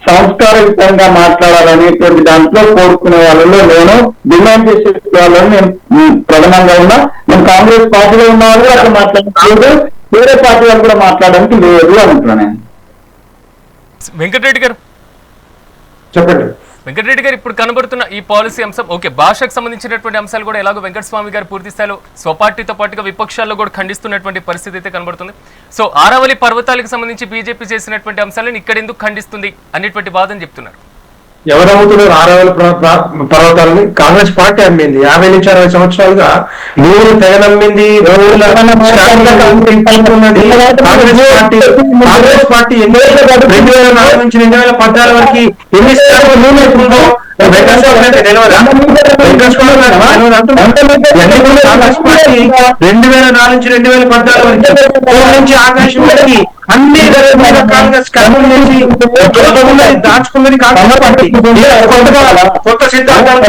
సంస్కారయుతంగా మాట్లాడాలనేటువంటి దాంట్లో కోరుకునే వాళ్ళలో నేను డిమాండ్ చేసే వాళ్ళని నేను ప్రధానంగా ఉన్నా. నేను కాంగ్రెస్ పార్టీలో ఉన్న వాళ్ళు అక్కడ మాట్లాడలేదు, వేరే పార్టీ వాళ్ళు కూడా మాట్లాడడానికి లేదు అంటున్నాను. వెంకటరెడ్డి గారు చెప్పండి. వెంకటరెడ్డి గారు, ఇప్పుడు కనబడుతున్న ఈ పాలసీ అంశం ఓకే, భాషకు సంబంధించినటువంటి అంశాలు కూడా ఎలాగో వెంకటస్వామి గారు పూర్తి స్థాయిలో స్వపార్టీతో పాటుగా విపక్షాల్లో కూడా ఖండిస్తున్నటువంటి పరిస్థితి అయితే కనబడుతుంది. సో ఆరావళి పర్వతాలకు సంబంధించి బీజేపీ చేసినటువంటి అంశాలను ఇక్కడ ఎందుకు ఖండిస్తుంది అనేటువంటి వాదన చెప్తున్నారు. ఎవరు అమ్ముతున్నారు 6,000 పర్వతాలని? కాంగ్రెస్ పార్టీ అమ్మింది. 50 నుంచి 60 సంవత్సరాలుగా భూములు తెగనమ్మింది. కాంగ్రెస్ పార్టీ 2004 నుంచి 2014 వరకు ఎన్ని ఉందో కాంగ్రెస్ పార్టీ 2004 నుంచి 2014 వరకు నుంచి ఆకాశం వరకు అన్ని కాంగ్రెస్ దాచుకున్నది కాంగ్రెస్ పార్టీ. కొత్త సిద్ధాంతాలు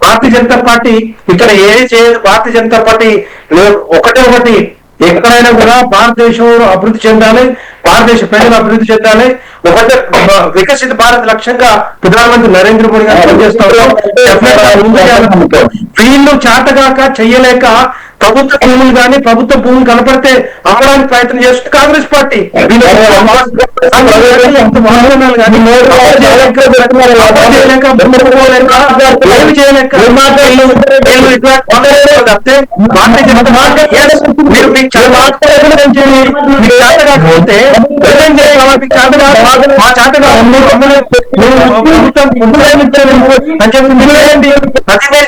భారతీయ జనతా పార్టీ ఇక్కడ ఏది చేయదు. భారతీయ జనతా పార్టీ ఒకటి ఎక్కడైనా కూడా భారతదేశం అభివృద్ధి చెందాలి, భారతదేశ ప్రజలు అభివృద్ధి చెందాలి, ఒకటే వికసిత భారత్ లక్ష్యంగా ప్రధానమంత్రి నరేంద్ర మోడీ గారు పనిచేస్తా ఉన్నారు. వీళ్ళు చాతగాక చెయ్యలేక ప్రభుత్వ భూములు కానీ ప్రభుత్వ భూములు కనపడితే అమ్మడానికి ప్రయత్నం చేస్తుంది కాంగ్రెస్ పార్టీ.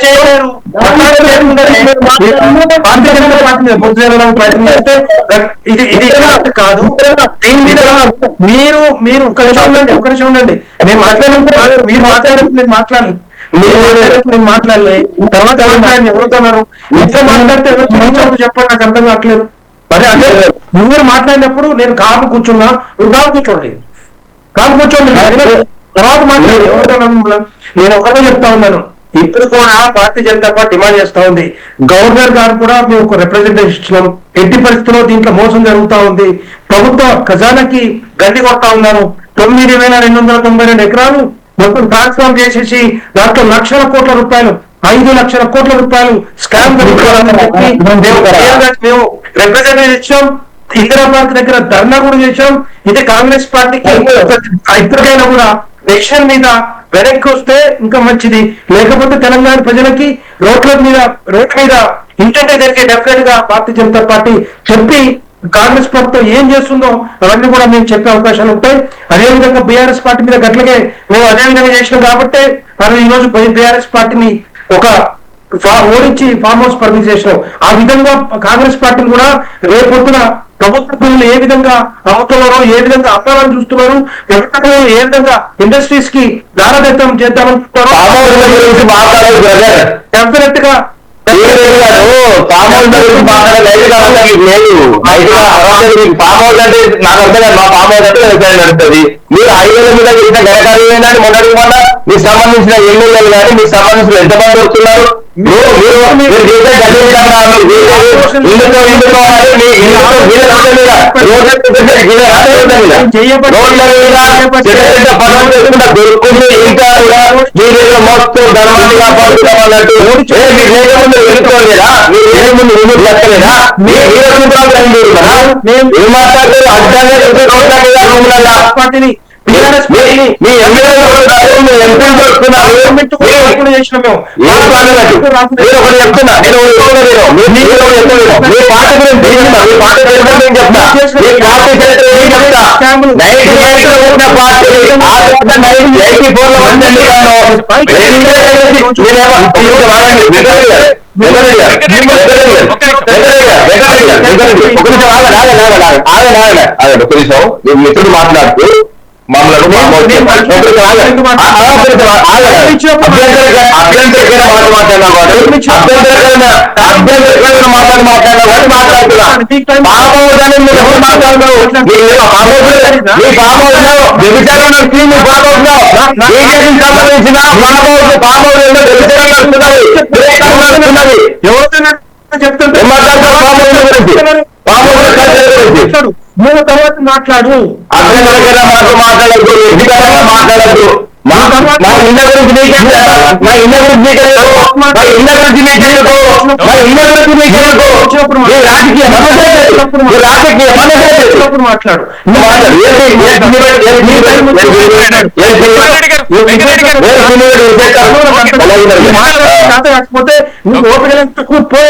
చేయలేరు. భారతీయ జనతా పార్టీ పూర్తి చేయడానికి ప్రయత్నం చేస్తే ఇది కాదు. దీని మీద మీరు ఒక్క నిమిషం ఉండండి. నేను మాట్లాడినప్పుడు మీరు మాట్లాడినప్పుడు నేను మాట్లాడలే. తర్వాత ఎవరుతున్నారు ఇంట్లో మాట్లాడితే చెప్పండి, నాకు అర్థం కావట్లేదు. మరి అంటే మీరు మాట్లాడినప్పుడు నేను కాపు కూర్చున్నా, నువ్వు కూర్చోండి తర్వాత మాట్లాడి ఎవరుతున్నా. నేను ఒకటే చెప్తా ఉన్నాను, ఇప్పుడు కూడా భారతీయ జనతా పార్టీ డిమాండ్ చేస్తా ఉంది. గవర్నర్ గారు కూడా మేము ఒక రిప్రజెంటేషన్ ఇచ్చినాం. ఎట్టి పరిస్థితుల్లో దీంట్లో మోసం జరుగుతా ఉంది. ప్రభుత్వ ఖజానాకి గడ్డి కొడతా ఉన్నారు. 9,292 ఎకరాలు మొత్తం ట్రాన్స్ఫార్మ్ చేసేసి దాంట్లో లక్షల కోట్ల రూపాయలు, 5 లక్షల కోట్ల రూపాయలు స్కామ్ జరుగుతుందని చెప్పి మేము రిప్రజెంటేషన్ ఇచ్చాం. ఇందిరాబాద్ దగ్గర ధర్నా కూడా చేశాం. ఇది కాంగ్రెస్ పార్టీకి ఇప్పటికైనా కూడా డెసిషన్ మీద వెనక్కి వస్తే ఇంకా మంచిది. లేకపోతే తెలంగాణ ప్రజలకి రోడ్డు మీద ఇంటంటే జరిగే డెఫినెట్ గా భారతీయ జనతా పార్టీ చెప్పి కాంగ్రెస్ ప్రభుత్వం ఏం చేస్తుందో అవన్నీ కూడా మేము చెప్పే అవకాశాలు ఉంటాయి. అదేవిధంగా బీఆర్ఎస్ పార్టీ మీద గట్లకే మేము అదే విధంగా చేసినాం కాబట్టి మనం ఈ రోజు బీఆర్ఎస్ పార్టీని ఒక ఓడించి ఫామ్ హౌస్ పరిమితి చేసినాం. ఆ విధంగా కాంగ్రెస్ పార్టీని కూడా రేపొద్దున ప్రభుత్వ భూములు ఏ విధంగా అమ్ముతున్నారో, ఏ విధంగా అమ్మాలని చూస్తున్నారు, ఏ విధంగా ఇండస్ట్రీస్ కి దారదత్తం చేద్దామనుకుంటారో డెఫినెట్ గా ఫామ్ హౌస్ అంటే నాకు అర్థం కాదు. మా ఫామ్ హౌస్ అంటే వ్యవసాయం నడుస్తుంది. మీరు హైవేల మీద చేసిన ఘనకార్యం ఏంటంటే మొన్నటి మీకు సంబంధించిన ఎమ్మెల్యేలు కానీ మీకు సంబంధించిన ఎంతమంది వస్తున్నారు? మొత్తం ధర్మాన్ని కాపాడుతున్నాం అన్నట్టు ఎన్నుకోలేదా? మీరు ఏ ముందు ముందుకు లెక్కలేదా? మీరు ఏం మాట్లాడలేదు? అడ్డంగా పార్టీని మీ ఎమ్మెల్యేలు చెప్తున్నా మీ పాట గురించి మిత్రుడు మాట్లాడుతూ మమ్మల్ని అభ్యంతరకరమైన మాట్లాడుతున్నా. మూడు తర్వాత మాట్లాడు. అభ్యంతరకర మాట్లాడద్దు, మాట్లాడద్దు. మా ఇళ్ళ గురించి నీకే మా ఇళ్ళ గురించి నీకే మా ఇళ్ళ గురించి నీకే మా ఇళ్ళ గురించి నీకే రాజకీయ మాట్లాడు. కాకపోతే నువ్వు ఓపిక పో.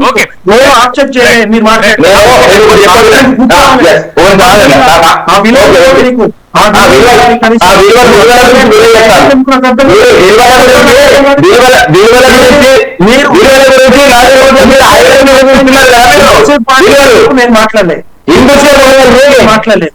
ఓకే నేను ఆబ్జెక్ట్ చేయలేదు మీరు నేను మాట్లాడలేదు మాట్లాడలేదు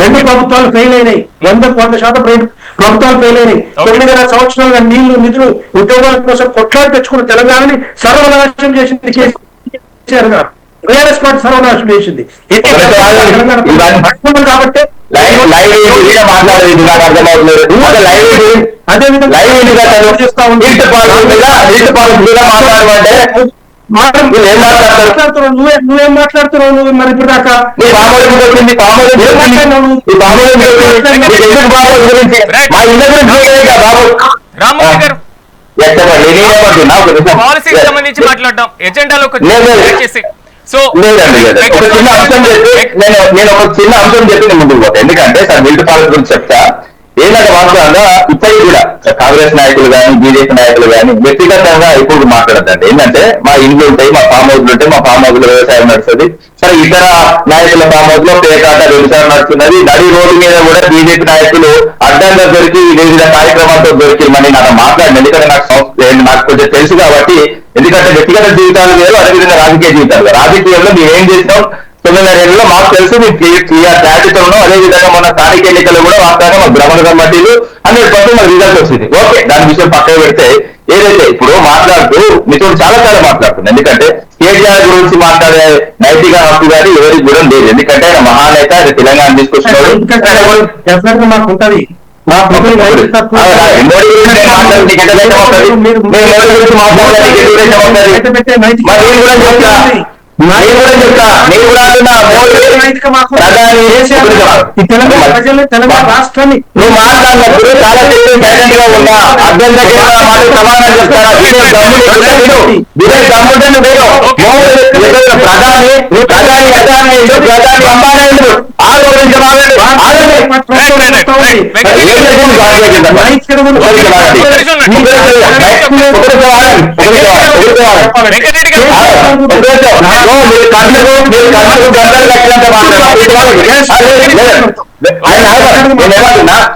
రెండు ప్రభుత్వాలు ఫెయిల్ అయినాయి 100% ప్రభుత్వాలు ఫెయిల్ అయినాయి 9.5 సంవత్సరాలుగా నీళ్లు నిధులు ఉద్యోగాల కోసం కొట్లాడి తెచ్చుకున్న తెలంగాణని సర్వనాశనం చేసింది కేసీఆర్ గారు. టీఆర్ఎస్ పార్టీ సర్వనాశనం చేసింది కాబట్టి అదే విధంగా నువ్వేం మాట్లాడుతున్నావు నువ్వు మరి ఇప్పుడు దాకా పాలసీకి సంబంధించి మాట్లాడటం ఎజెండాలో సో నేను ఒక చిన్న అంశం చెప్పి నేను ముందుకు పోతాను. ఎందుకంటే సార్ మిల్ట్ పాలసీ గురించి చెప్తా. ఏంటంటే వాస్తవంగా ఇప్పటికి కూడా కాంగ్రెస్ నాయకులు కానీ బీజేపీ నాయకులు కానీ వ్యక్తిగతంగా ఇప్పుడు మాట్లాడద్దండి. ఏంటంటే మా ఇండ్లు ఉంటాయి, మా ఫామ్ హౌస్లు ఉంటాయి, మా ఫామ్ హౌస్ లో వ్యవసాయం నడుస్తుంది. సరే ఇతర నాయకుల ఫామ్ హౌస్ లో పేకాట వ్యవసాయం నడుస్తున్నది. నడి రోడ్డు మీద కూడా బీజేపీ నాయకులు అడ్డంగా దొరికి వివిధ కార్యక్రమాలతో దొరికిమని నాకు మాట్లాడింది. ఎందుకంటే నాకు కొంచెం తెలుసు కాబట్టి. ఎందుకంటే వ్యక్తిగత జీవితాలు వేరు, అదేవిధంగా రాజకీయ జీవితాలు వేరు. రాజకీయంలో మేము ఏం చేస్తాం 9.5 మాకు తెలుసు, మేము క్లారిటీతో ఉన్నాం. అదేవిధంగా మన స్థానిక ఎన్నికలు కూడా వాస్తవంగా మా భ్రమణ కమిటీలు 100% మన రిజల్ట్ వచ్చింది. ఓకే, దాని విషయం పక్కన పెడితే ఏదైతే ఇప్పుడు మాట్లాడుతూ మీతో చాలా మాట్లాడుతుంది. ఎందుకంటే కేటీఆర్ గురించి మాట్లాడే నైతిక హక్కు కానీ ఎవరికి కూడా లేదు. ఎందుకంటే ఆయన మహానేత, ఆయన తెలంగాణ తీసుకొచ్చినాడు. మాకు ఉంటది తెలంగాణ రాష్ట్రాన్ని నువ్వు మాట్లాడినప్పుడు చాలా సైలెంట్ గా ఉన్నా అభ్యంతరంగా మాకు సమాధానం చెప్తారా? ప్రధాని అంబానీ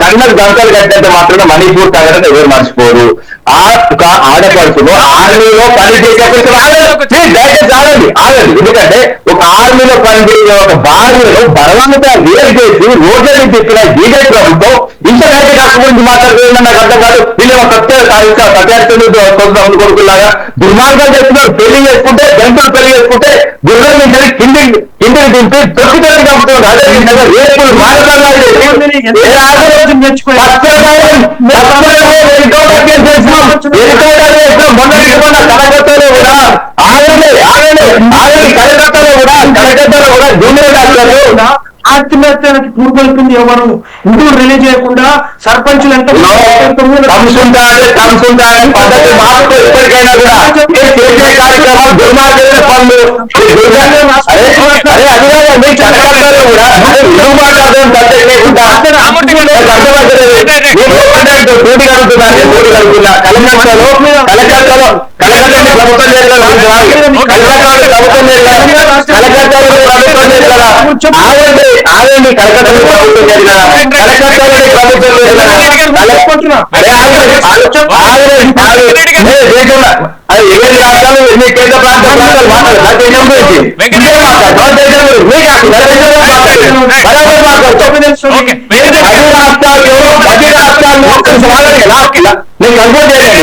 కన్నకు గంటలు కట్టినంత మాత్రం మణిపూర్ తగ్గడం ఎవరు మర్చిపోరు. ఆడపడుతును ఆర్మీలో పనిచేసేప్పుడు ఆగండి. ఎందుకంటే ఒక ఆర్మీలో పనిచేసే ఒక భార్యను బలవంతంగా వేరు చేసి రోడ్లని చెప్పిన బీజేపీ ప్రభుత్వం ఇంత కరెక్ట్ కాక గురించి మాట్లాడుతుందని నాకు అర్థం కాదు. వీళ్ళు సత్యార్థులు కొడుకులాగా దుర్మార్గాలు చేస్తున్నారు. పెళ్లి చేసుకుంటే జంతువులు పెళ్లి చేసుకుంటే గుర్రం నుంచి కిందికి దింపి తొక్కితోటి చంపుతున్నారు. అదేవిధంగా రేపులు కలకత్తాలో కూడా ఆగండి కలకత్తాలో కూడా జూనియర్ డాక్టర్లు ఆత్మహత్యకి పూర్వల్పింది ఎవరు ఇంటూ రిలీజ్ చేయకుండా సర్పంచులు ఎంత పద్ధతి మార్పు ఎప్పటికైనా కూడా చేసే కార్యక్రమాలు దుర్మార్గమైన పనులు కలకత్తాలో కూడా నువ్వు మాట్లాడడం పద్ధతి లేకుండా పోటీ కలుగుతున్నా కలకత్తాలో ప్రభుత్వం ఆగండి కలకత్తాలో ప్రభుత్వం అది ఏడు రాష్ట్రాలు ఎన్ని కేంద్ర ప్రాంతాలు నేను కన్ఫర్మ్ చేయండి. 10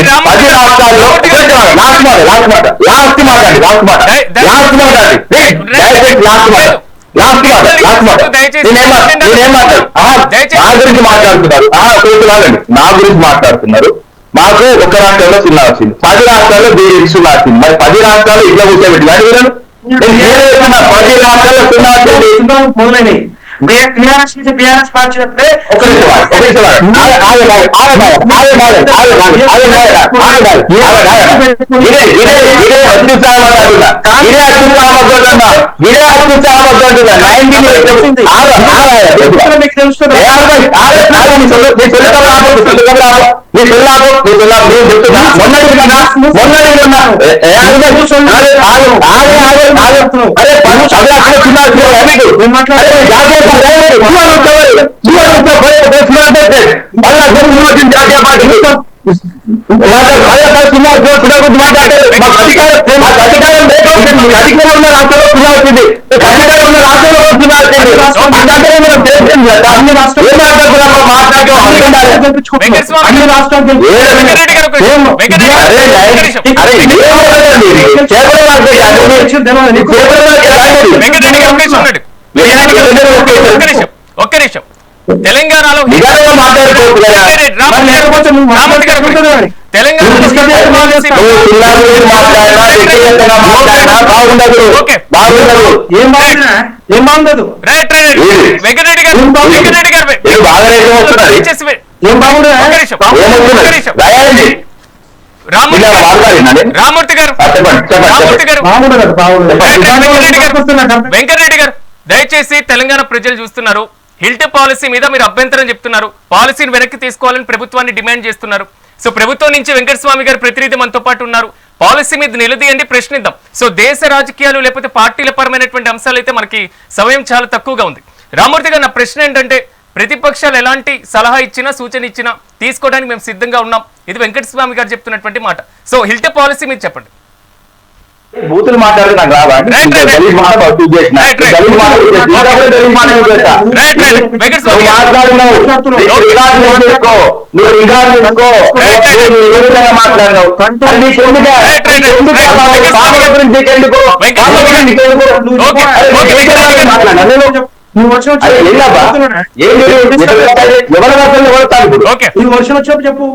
రాష్ట్రాల్లో నా గురించి మాట్లాడుతున్నారు. మాకు ఒక రాష్ట్రంలో 0 వచ్చింది, 10 రాష్ట్రాల్లో దీనికి 0 వచ్చింది. మరి 10 రాష్ట్రాలు ఇట్లా కూర్చోబెట్టి కానీ వీళ్ళను 10 రాష్ట్రాల్లో 0 వచ్చింది. మొదలైనవి టీఆర్ఎస్ నుంచి బీఆర్ఎస్ మార్చినప్పుడే మీకు తెలుస్తుంది. అన్ని రాష్ట్రాలు ఒక్క నిమిషం. తెలంగాణలో ఏం బాగుండదు. వెంకటరెడ్డి గారు రామూర్తి గారు వెంకటరెడ్డి గారు దయచేసి తెలంగాణ ప్రజలు చూస్తున్నారు. హిల్ట్ పాలసీ మీద మీరు అభ్యంతరం చెప్తున్నారు, పాలసీని వెనక్కి తీసుకోవాలని ప్రభుత్వాన్ని డిమాండ్ చేస్తున్నారు. సో ప్రభుత్వం నుంచి వెంకటస్వామి గారు ప్రతినిధి మనతో పాటు ఉన్నారు. పాలసీ మీద నిలదీయండి, ప్రశ్నిద్దాం. సో దేశ రాజకీయాలు లేకపోతే పార్టీల పరమైనటువంటి అంశాలు అయితే మనకి సమయం చాలా తక్కువగా ఉంది. రామూర్తి గారు, నా ప్రశ్న ఏంటంటే ప్రతిపక్షాలు ఎలాంటి సలహా ఇచ్చినా సూచన ఇచ్చినా తీసుకోవడానికి మేము సిద్ధంగా ఉన్నాం. ఇది వెంకటస్వామి గారు చెప్తున్నటువంటి మాట. సో హిల్ట్ పాలసీ మీద చెప్పండి. బూతులు మాట్లాడి నాకు రావా? చెప్పు.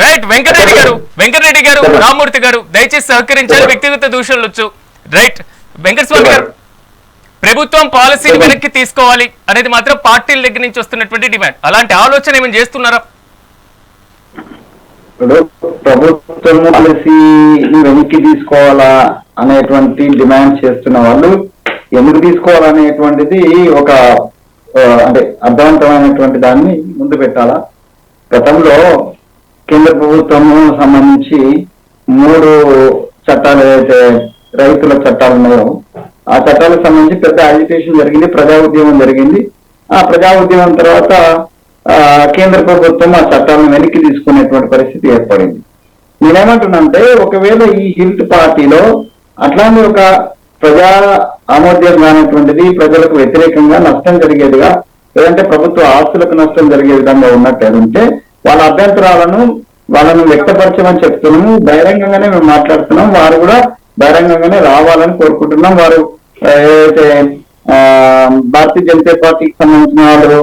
రైట్. వెంకటరెడ్డి గారు రామూర్తి గారు దయచేసి సహకరించాలి, వ్యక్తిగత దూషణలు వచ్చు. రైట్. వెంకటస్వామి గారు, ప్రభుత్వం పాలసీని వెనక్కి తీసుకోవాలి అనేది మాత్రం పార్టీల దగ్గర నుంచి వస్తున్నటువంటి డిమాండ్. అలాంటి ఆలోచన ఏమైనా చేస్తున్నారా? ప్రభుత్వం పాలసీని వెనక్కి తీసుకోవాలా అనేటువంటి డిమాండ్ చేస్తున్న వాళ్ళు ఎందుకు తీసుకోవాలనేటువంటిది ఒక అంటే అర్థవంతమైనటువంటి దాన్ని ముందు పెట్టాలా. గతంలో కేంద్ర ప్రభుత్వము సంబంధించి 3 చట్టాలు ఏదైతే రైతుల చట్టాలు ఉన్నాయో ఆ చట్టాలకు సంబంధించి పెద్ద అజిటేషన్ జరిగింది, ప్రజా ఉద్యమం జరిగింది. ఆ ప్రజా ఉద్యమం తర్వాత కేంద్ర ప్రభుత్వం ఆ చట్టాలను వెనక్కి తీసుకునేటువంటి పరిస్థితి ఏర్పడింది. నేనేమంటున్నానంటే ఒకవేళ ఈ హిల్ట్ పార్టీలో అట్లాంటి ఒక ప్రజా ఆమోద్యం కానటువంటిది, ప్రజలకు వ్యతిరేకంగా నష్టం జరిగేదిగా, లేదంటే ప్రభుత్వ ఆస్తులకు నష్టం జరిగే విధంగా ఉన్నట్టు వాళ్ళ అభ్యంతరాలను వాళ్ళను వ్యక్తపరచమని చెప్తున్నాము. బహిరంగంగానే మేము మాట్లాడుతున్నాం. వారు కూడా బహిరంగంగానే రావాలని కోరుకుంటున్నాం. వారు ఏదైతే భారతీయ జనతా పార్టీకి సంబంధించిన వాళ్ళు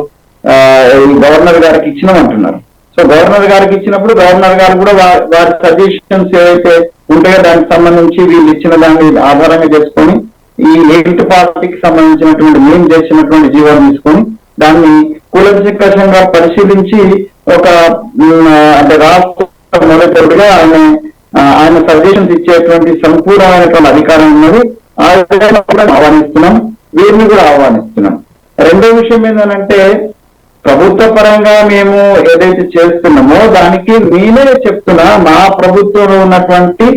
గవర్నర్ గారికి ఇచ్చినామంటున్నారు. సో గవర్నర్ గారికి ఇచ్చినప్పుడు గవర్నర్ గారు కూడా వారి సజెషన్స్ ఏవైతే ఉంటాయో దానికి సంబంధించి వీళ్ళు ఇచ్చిన దాన్ని ఆధారంగా చేసుకొని ఈ హిల్ట్ పార్టీకి సంబంధించినటువంటి మేము చేసినటువంటి జీవాన్ని తీసుకొని దాన్ని కూలంకషంగా పరిశీలించి ఒక అంటే రాష్ట్ర మొదటిగా ఆయన సజెషన్స్ ఇచ్చేటువంటి సంపూర్ణమైనటువంటి అధికారం ఉన్నది. ఆ విధంగా కూడా ఆహ్వానిస్తున్నాం, వీరిని కూడా ఆహ్వానిస్తున్నాం. రెండో విషయం ఏంటంటే ప్రభుత్వ పరంగా మేము ఏదైతే చేస్తున్నామో దానికి నేనే చెప్తున్నా, మా ప్రభుత్వంలో ఉన్నటువంటి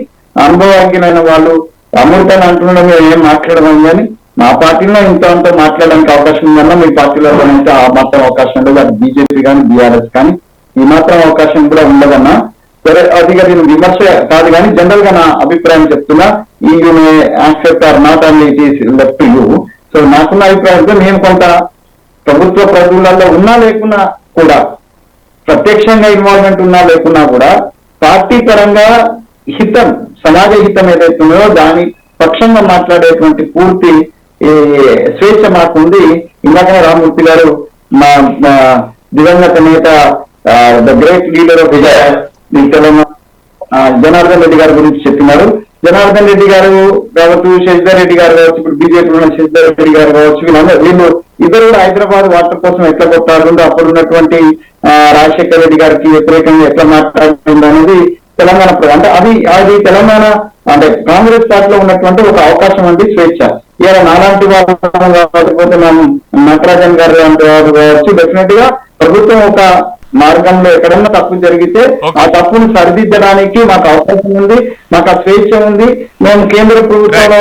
అనుభవజ్ఞులైన వాళ్ళు అమృతాన్ని అంటున్నాడు మేము ఏం మాట్లాడదాం కానీ మా పార్టీలో ఇంత అంత మాట్లాడడానికి అవకాశం ఉందన్నా మీ పార్టీలో అయితే ఆ మాత్రం అవకాశం ఉండదు. అది బీజేపీ కానీ బీఆర్ఎస్ కానీ ఈ మాత్రం అవకాశం కూడా ఉండదన్నా. సరే, అది నేను విమర్శ కాదు కానీ జనరల్ గా నా అభిప్రాయం చెప్తున్నా. ఈ accept or not only it is left you. So నాకున్న అభిప్రాయంతో నేను కొంత ప్రభుత్వ ప్రజలలో ఉన్నా లేకున్నా కూడా, ప్రత్యక్షంగా ఇన్వాల్వ్మెంట్ ఉన్నా లేకున్నా కూడా పార్టీ పరంగా హితం, సమాజ హితం ఏదైతే ఉందో దాని పక్షంగా మాట్లాడేటువంటి పూర్తి స్వేచ్ఛ మాకు ఉంది. ఇందాకనే రామూర్తి గారు మా దివంగత నేత ద గ్రేట్ లీడర్ ఆఫ్ ఈ తెలంగాణ జనార్దన్ రెడ్డి గారి గురించి చెప్పినారు. జనార్దన్ రెడ్డి గారు కావచ్చు, శశిధర్ రెడ్డి గారు కావచ్చు, ఇప్పుడు బీజేపీ ఉన్న శశిధర్ రెడ్డి గారు కావచ్చు, వీళ్ళు ఇద్దరు కూడా హైదరాబాద్ వాటర్ కోసం ఎట్లా కొట్టారు, అప్పుడు ఉన్నటువంటి రాజశేఖర్ రెడ్డి గారికి వ్యతిరేకంగా ఎట్లా మాట్లాడుతుంది అనేది తెలంగాణ అంటే అది తెలంగాణ అంటే కాంగ్రెస్ పార్టీలో ఉన్నటువంటి ఒక అవకాశం అండి, స్వేచ్ఛ. ఇలా నాలాంటి వాళ్ళు కాకపోతే మనం నటరాజన్ గారు లాంటి వారు కావచ్చు, డెఫినెట్ గా ప్రభుత్వం ఒక మార్గంలో ఎక్కడన్నా తప్పు జరిగితే ఆ తప్పును సరిదిద్దడానికి మాకు అవకాశం ఉంది, మాకు ఆ స్వేచ్ఛ ఉంది. మేము కేంద్ర ప్రభుత్వంలో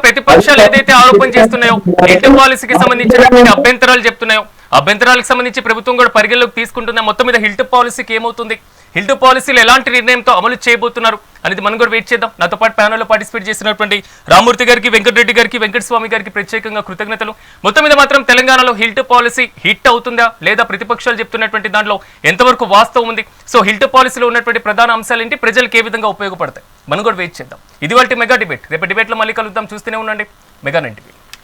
ప్రతిపక్షాలు ఏదైతే ఆరోపణ చేస్తున్నాయో హిల్ట్ పాలసీకి సంబంధించినటువంటి అభ్యంతరాలు చెప్తున్నాయో అభ్యంతరాలకు సంబంధించి ప్రభుత్వం కూడా పరిగణలోకి తీసుకుంటున్నా. మొత్తం మీద హిల్ట్ పాలసీకి ఏమవుతుంది, హిల్ట్ పాలసీలు ఎలాంటి నిర్ణయంతో అమలు చేయబోతున్నారు అనేది మనం కూడా వెయిట్ చేద్దాం. నాతో పాటు ప్యానెల్లో పార్టిసిపేట్ చేసినటువంటి రామూర్తి గారికి, వెంకటరెడ్డి గారికి, వెంకటస్వామి గారికి ప్రత్యేకంగా కృతజ్ఞతలు. మొత్తం మీద మాత్రం తెలంగాణలో హిల్ట్ పాలసీ హిట్ అవుతుందా లేదా ప్రతిపక్షాలు చెప్తున్నటువంటి దాంట్లో ఎంతవరకు వాస్తవం ఉంది, సో హిల్ట్ పాలసీలో ఉన్నటువంటి ప్రధాన అంశాలు ఏంటి, ప్రజలకు ఏ విధంగా ఉపయోగపడతాయి, మనం కూడా వెయిట్ చేద్దాం. ఇది వాళ్ళ మెగా డిబేట్. రేపు డిబేట్లో మళ్ళీ కలుద్దాం. చూస్తూనే ఉండండి మెగా 9 టీవీ.